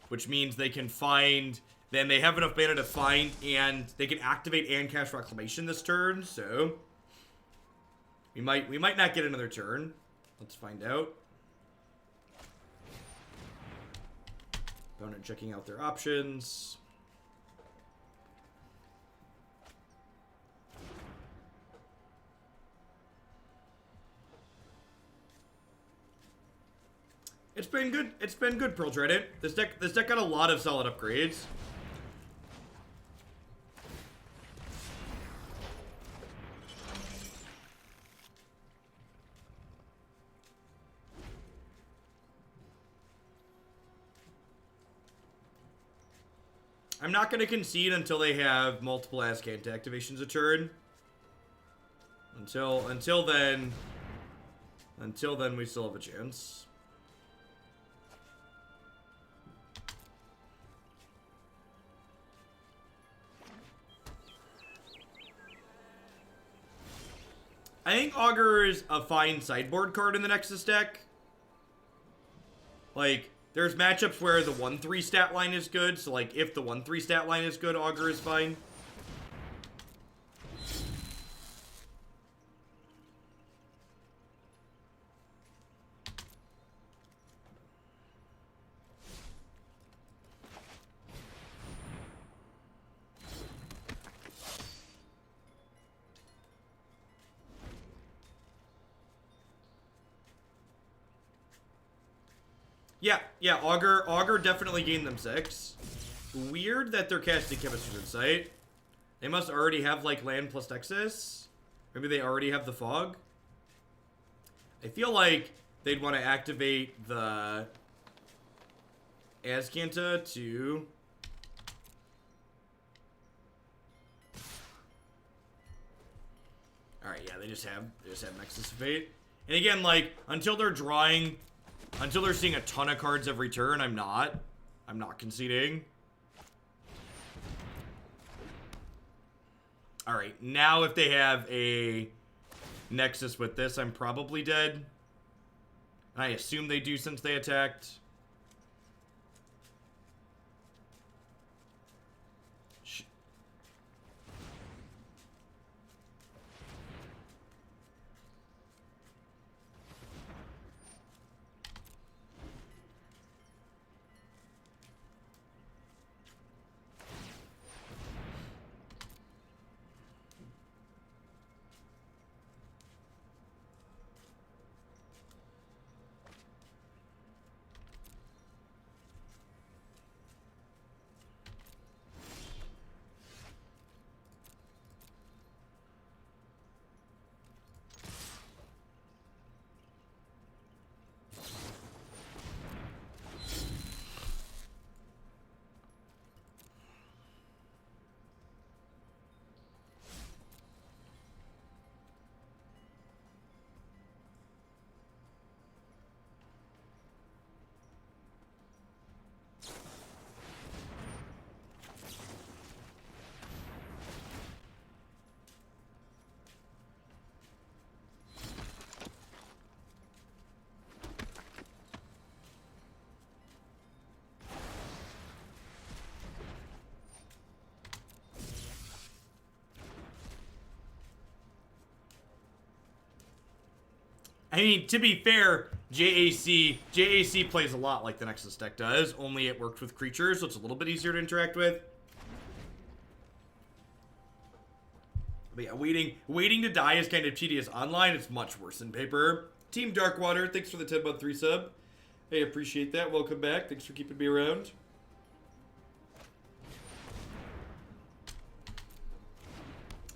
which means they can find. Then they have enough mana to find, and they can activate and cast Reclamation this turn. So we might not get another turn. Let's find out. Opponent checking out their options. It's been good. It's been good, Pearl Dreaded. This deck got a lot of solid upgrades. I'm not going to concede until they have multiple Azcanta activations a turn. Until then, we still have a chance. I think Augur is a fine sideboard card in the Nexus deck. Like, there's matchups where the 1-3 stat line is good, so like, if the 1-3 stat line is good, Augur is fine. Yeah, Augur definitely gained them 6. Weird that they're casting Chemistry's Insight. They must already have, like, land plus Nexus. Maybe they already have the Fog. I feel like they'd want to activate the Azcanta to... Alright, yeah, they just have Nexus of Fate. And again, like, until they're seeing a ton of cards every turn, I'm not conceding. Alright, now if they have a Nexus with this, I'm probably dead. I assume they do since they attacked. I mean, to be fair, JAC plays a lot like the Nexus deck does, only it works with creatures, so it's a little bit easier to interact with. But yeah, waiting to die is kind of tedious online. It's much worse in paper. Team Darkwater, thanks for the 10-month 3-sub. Hey, appreciate that. Welcome back. Thanks for keeping me around.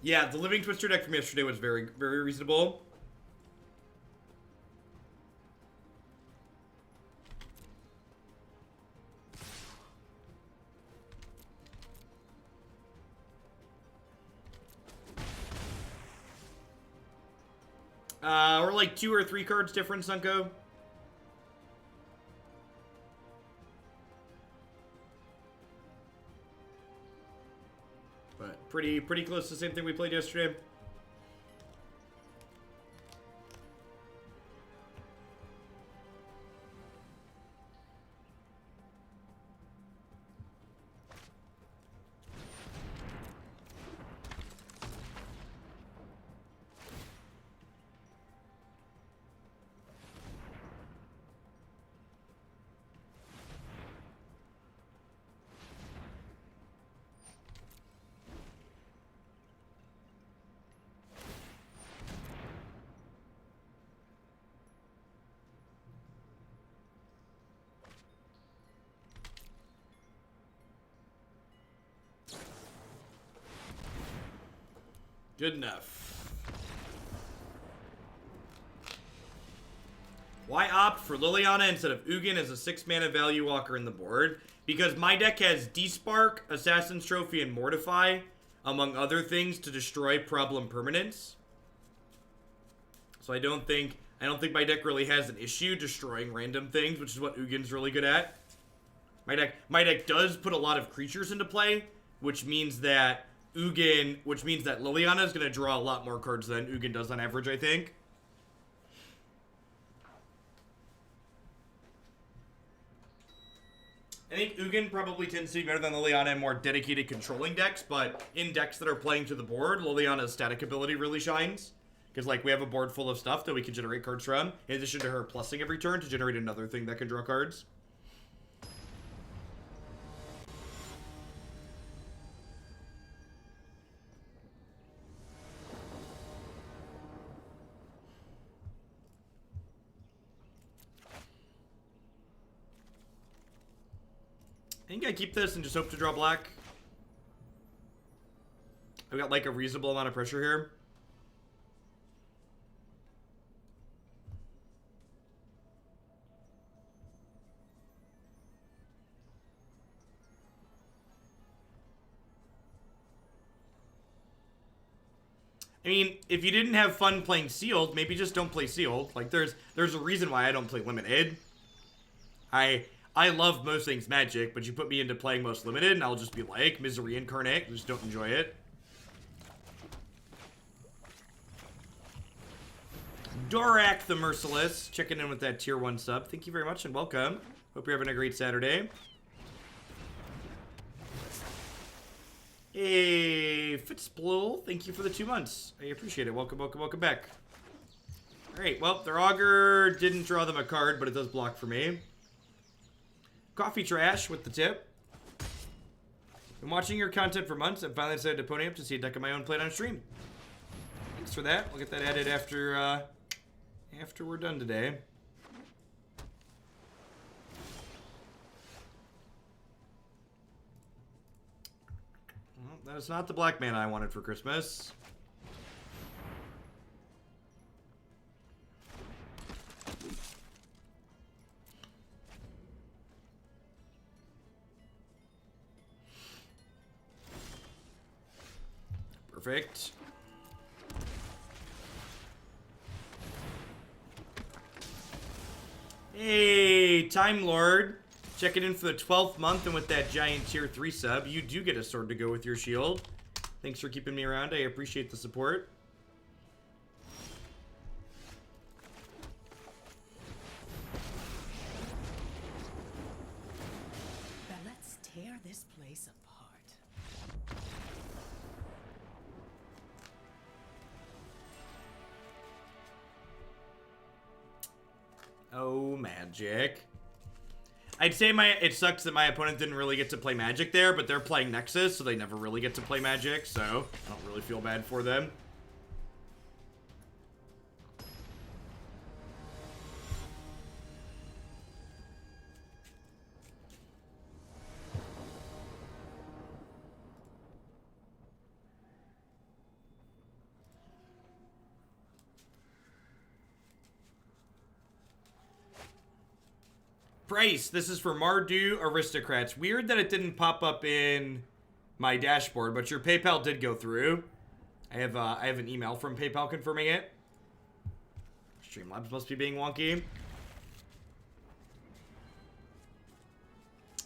Yeah, the Living Twister deck from yesterday was very, very reasonable. We're like 2 or 3 cards different, Sunko. But pretty close to the same thing we played yesterday. Good enough. Why opt for Liliana instead of Ugin as a 6-mana value walker in the board? Because my deck has Despark, Assassin's Trophy, and Mortify, among other things, to destroy problem permanents. So I don't think my deck really has an issue destroying random things, which is what Ugin's really good at. My deck does put a lot of creatures into play, which means that Liliana is going to draw a lot more cards than Ugin does on average, I think. I think Ugin probably tends to be better than Liliana in more dedicated controlling decks, but in decks that are playing to the board, Liliana's static ability really shines. Because, like, we have a board full of stuff that we can generate cards from, in addition to her plussing every turn to generate another thing that can draw cards. I think I keep this and just hope to draw black. I've got, like, a reasonable amount of pressure here. I mean, if you didn't have fun playing Sealed, maybe just don't play Sealed. Like, there's a reason why I don't play Limited. I love most things Magic, but you put me into playing most Limited, and I'll just be like, Misery Incarnate. I just don't enjoy it. Dorak the Merciless, checking in with that tier 1 sub. Thank you very much and welcome. Hope you're having a great Saturday. Hey, Fitzblool, thank you for the 2 months. I appreciate it. Welcome, welcome, welcome back. Alright, well, their Augur didn't draw them a card, but it does block for me. Coffee Trash with the tip. Been watching your content for months. I've finally decided to pony up to see a deck of my own played on stream. Thanks for that. I'll get that added after we're done today. Well, that is not the black mana I wanted for Christmas. Perfect. Hey, Time Lord. Checking in for the 12th month, and with that giant tier 3 sub, you do get a sword to go with your shield. Thanks for keeping me around. I appreciate the support. But let's tear this place apart. Oh, Magic. I'd say it sucks that my opponent didn't really get to play Magic there, but they're playing Nexus, so they never really get to play Magic, so I don't really feel bad for them. Price, this is for Mardu Aristocrats. Weird that it didn't pop up in my dashboard, but your PayPal did go through. I have an email from PayPal confirming it. Streamlabs must be being wonky.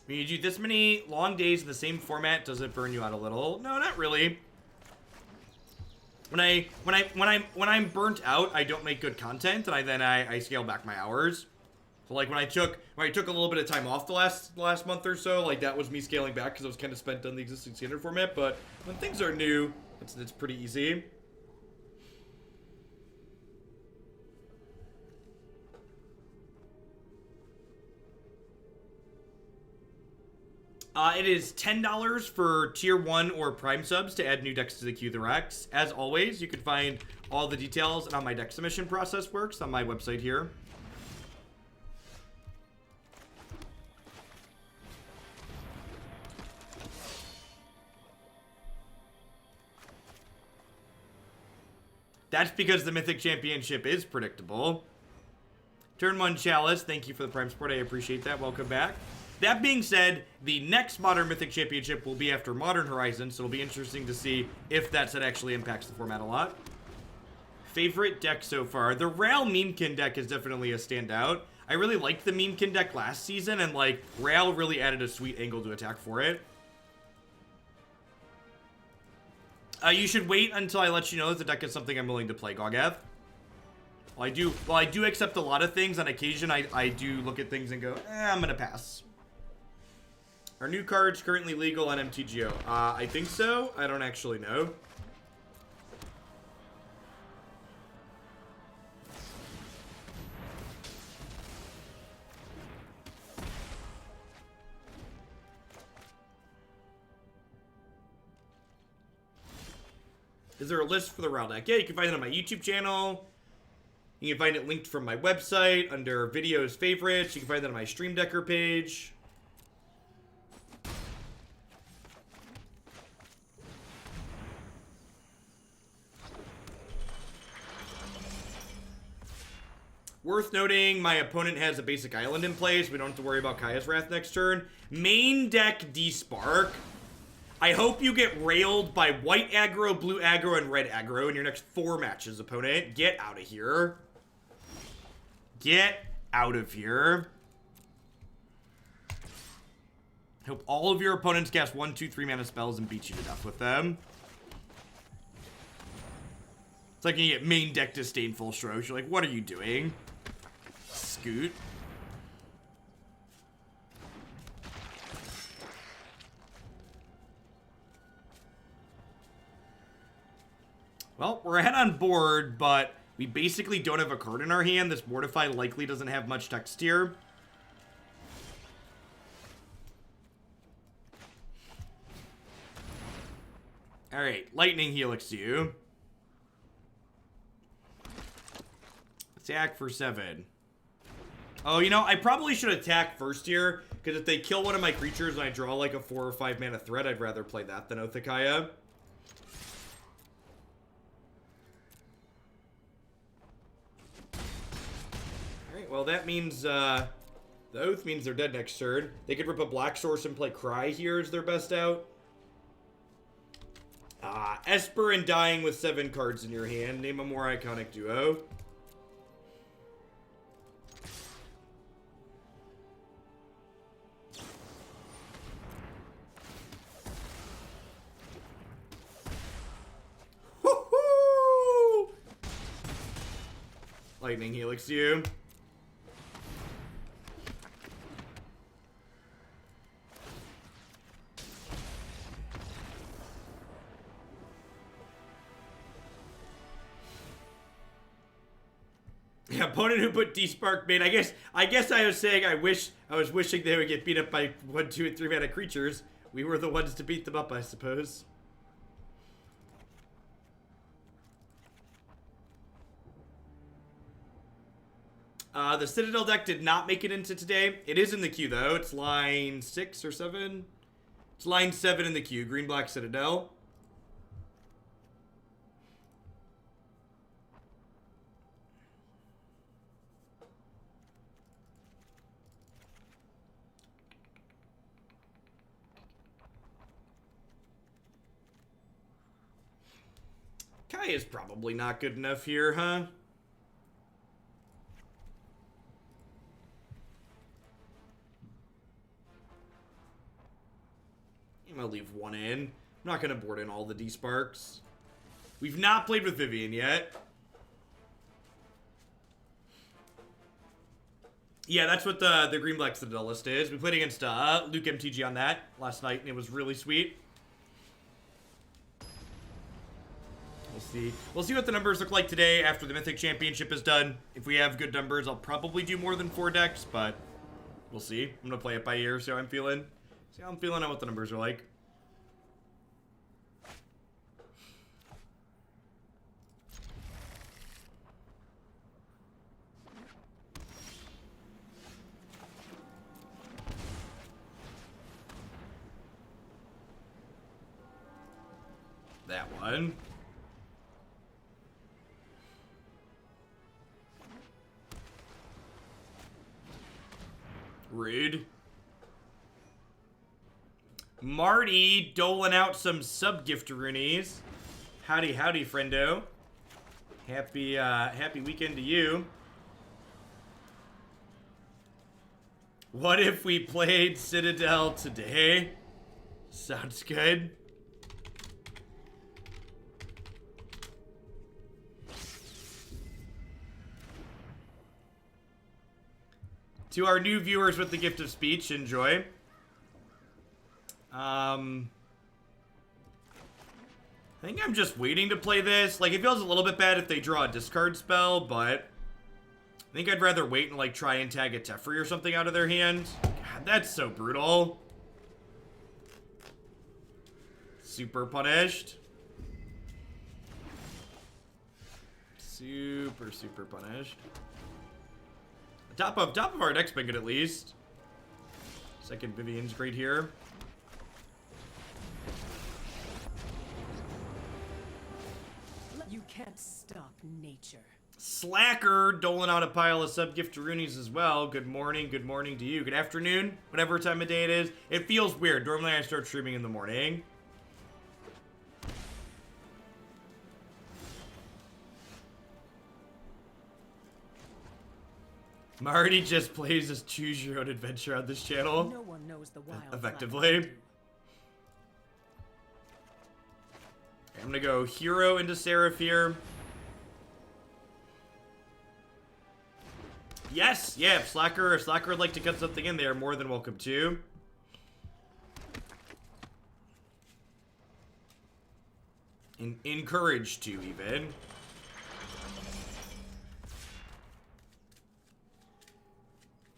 When you do this many long days in the same format, does it burn you out a little? No, not really. When I'm burnt out, I don't make good content, and then I scale back my hours. So like when I took a little bit of time off the last month or so, like that was me scaling back because I was kind of spent on the existing standard format. But when things are new, it's pretty easy. It is $10 for tier 1 or prime subs to add new decks to the queue, the Rex. As always, you can find all the details and how my deck submission process works on my website here. That's because the Mythic Championship is predictable. Turn 1 Chalice, thank you for the Prime support. I appreciate that. Welcome back. That being said, the next Modern Mythic Championship will be after Modern Horizons, so it'll be interesting to see if that set actually impacts the format a lot. Favorite deck so far? The Rail Memekin deck is definitely a standout. I really liked the Memekin deck last season, and like, Rail really added a sweet angle to attack for it. You should wait until I let you know that the deck is something I'm willing to play, Gogav. While I do accept a lot of things, on occasion I do look at things and go, I'm gonna pass. Are new cards currently legal on MTGO? I think so. I don't actually know. Is there a list for the Rail deck? Yeah, you can find it on my YouTube channel. You can find it linked from my website under videos favorites. You can find that on my Stream Decker page. Worth noting, my opponent has a basic island in place. We don't have to worry about Kaya's Wrath next turn. Main deck Despark. I hope you get railed by white aggro, blue aggro, and red aggro in your next 4 matches, opponent. Get out of here. Get out of here. Hope all of your opponents cast 1, 2, 3 mana spells and beat you to death with them. It's like you get main deck Disdainful Strokes. You're like, what are you doing? Scoot. Well, we're ahead on board, but we basically don't have a card in our hand. This Mortify likely doesn't have much text here. Alright, Lightning Helix you. Attack for 7. Oh, you know, I probably should attack first here, because if they kill one of my creatures and I draw like a 4 or 5 mana threat, I'd rather play that than Othakaya. Well, that means, the Oath means they're dead next turn. They could rip a Black Source and play Cry here as their best out. Esper and Dying with 7 cards in your hand. Name a more iconic duo. Woohoo! Lightning Helix you. Yeah, opponent who put Despark made. I guess I was saying I was wishing they would get beat up by 1, 2, and 3 mana creatures. We were the ones to beat them up, I suppose. The Citadel deck did not make it into today. It is in the queue though. It's line 6 or 7. It's line 7 in the queue. Green Black Citadel. Kai is probably not good enough here, huh? I'm gonna leave 1 in. I'm not gonna board in all the Desparks. We've not played with Vivien yet. Yeah, that's what the Green Black Citadel list is. We played against Luke MTG on that last night, and it was really sweet. We'll see what the numbers look like today after the Mythic Championship is done. If we have good numbers, I'll probably do more than 4 decks, but we'll see. I'm gonna play it by ear, see how I'm feeling. See how I'm feeling on what the numbers are like. That one. Rude. Marty doling out some sub-giftaroonies. Howdy, howdy, friendo. Happy weekend to you. What if we played Citadel today? Sounds good. To our new viewers with the gift of speech, enjoy. I think I'm just waiting to play this. Like, it feels a little bit bad if they draw a discard spell, but I think I'd rather wait and, like, try and tag a Teferi or something out of their hand. God, that's so brutal. Super punished. Super, super punished. Top of our deck's been good at least. Second Vivien's great here. You can't stop nature. Slacker doling out a pile of sub-giftaroonies as well. Good morning to you. Good afternoon, whatever time of day it is. It feels weird. Normally I start streaming in the morning. Marty just plays as choose your own adventure on this channel. No one knows the wild Effectively. I'm gonna go Hero into Seraph here. Yes, yeah, if Slacker would like to cut something in there, more than welcome to. Encouraged to, even.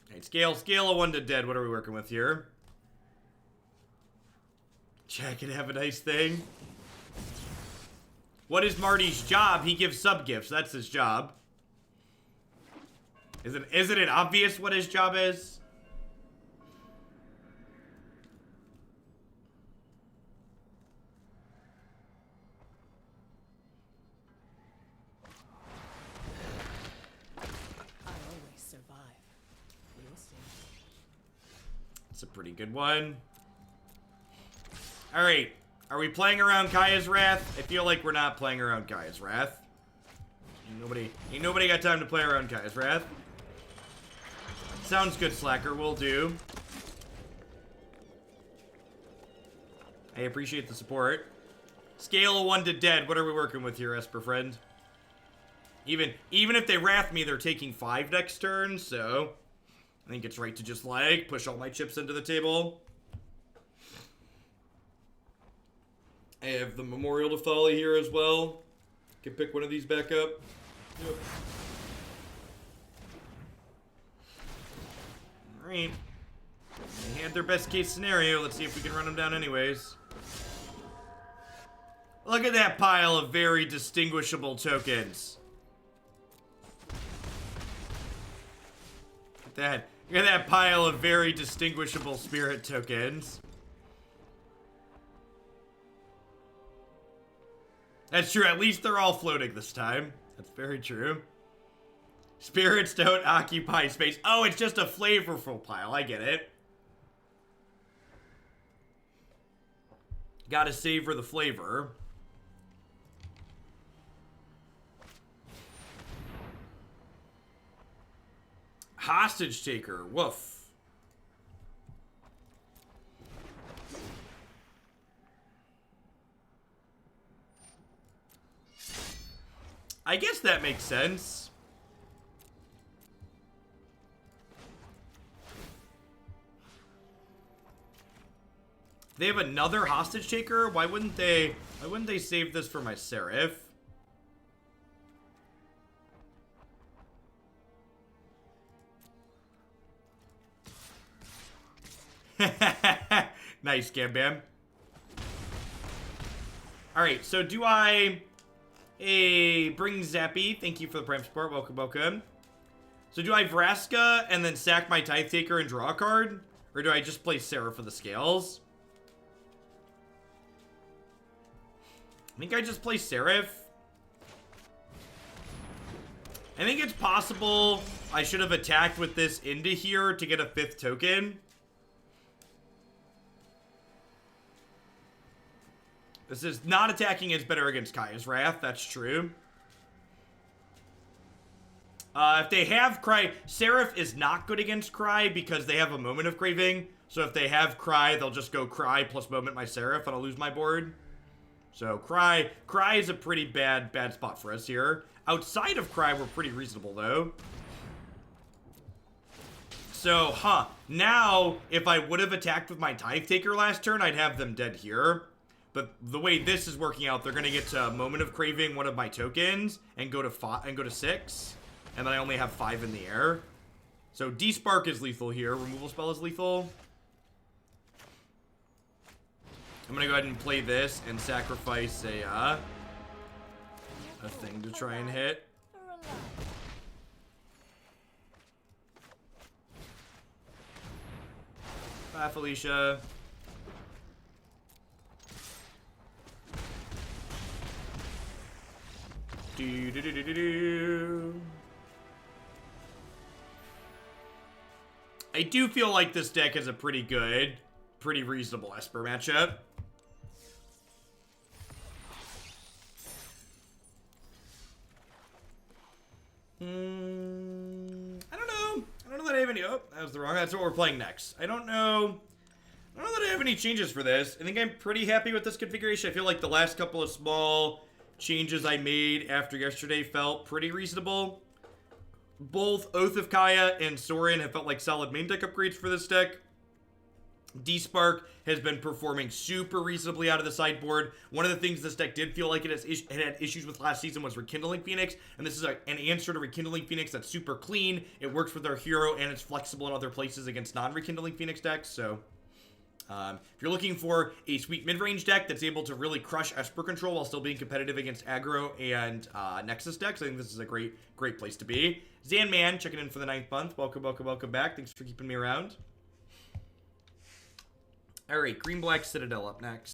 Alright, scale of 1 to dead. What are we working with here? Check and have a nice thing. What is Marty's job? He gives sub-gifts. That's his job. Isn't it obvious what his job is? I always survive. We'll see. It's a pretty good one. Alright. Are we playing around Kaya's Wrath? I feel like we're not playing around Kaya's Wrath. Ain't nobody got time to play around Kaya's Wrath. Sounds good, Slacker. Will do. I appreciate the support. Scale of 1 to dead. What are we working with here, Esper friend? Even if they Wrath me, they're taking 5 next turn, so I think it's right to just, like, push all my chips into the table. I have the Memorial to Folly here as well. Can pick one of these back up. Yep. Alright. They had their best case scenario. Let's see if we can run them down anyways. Look at that pile of very distinguishable tokens. Look at that pile of very distinguishable spirit tokens. That's true. At least they're all floating this time. That's very true. Spirits don't occupy space. Oh, it's just a flavorful pile. I get it. Gotta savor the flavor. Hostage Taker. Woof. I guess that makes sense. They have another hostage taker? Why wouldn't they save this for my Seraph? Nice, Gambam. Alright, so do I... Hey, bring Zappy. Thank you for the Prime support. Welcome, welcome. So do I Vraska and then sack my Tithe Taker and draw a card? Or do I just play Seraph for the scales? I think I just play Seraph. I think it's possible I should have attacked with this into here to get a 5th token. This is not attacking is better against Kaya's Wrath, that's true. If they have Cry, Seraph is not good against Cry because they have a Moment of Craving. So if they have Cry, they'll just go Cry plus Moment my Seraph and I'll lose my board. So Cry is a pretty bad spot for us here. Outside of Cry, we're pretty reasonable though. So, now if I would have attacked with my Tithe Taker last turn, I'd have them dead here. But the way this is working out, they're gonna get to Moment of Craving one of my tokens and go to 6. And then I only have 5 in the air. So Despark is lethal here. Removal spell is lethal. I'm gonna go ahead and play this and sacrifice a thing to try and hit. Bye, Felicia. I do feel like this deck is a pretty reasonable Esper matchup. I don't know. I don't know that I have any. Oh, that was the wrong. That's what we're playing next. I don't know that I have any changes for this. I think I'm pretty happy with this configuration. I feel like the last couple of small changes I made after yesterday felt pretty reasonable. Both Oath of Kaya and Sorin have felt like solid main deck upgrades for this deck. Despark has been performing super reasonably out of the sideboard. One of the things this deck did feel like it had issues with last season was Rekindling Phoenix, and this is an answer to Rekindling Phoenix that's super clean. It works with our hero, and it's flexible in other places against non-Rekindling Phoenix decks, so if you're looking for a sweet mid-range deck that's able to really crush Esper control while still being competitive against aggro and Nexus decks, I think this is a great place to be. Zanman checking in for the 9th month. Welcome back. Thanks for keeping me around. All right, Green-Black Citadel up next.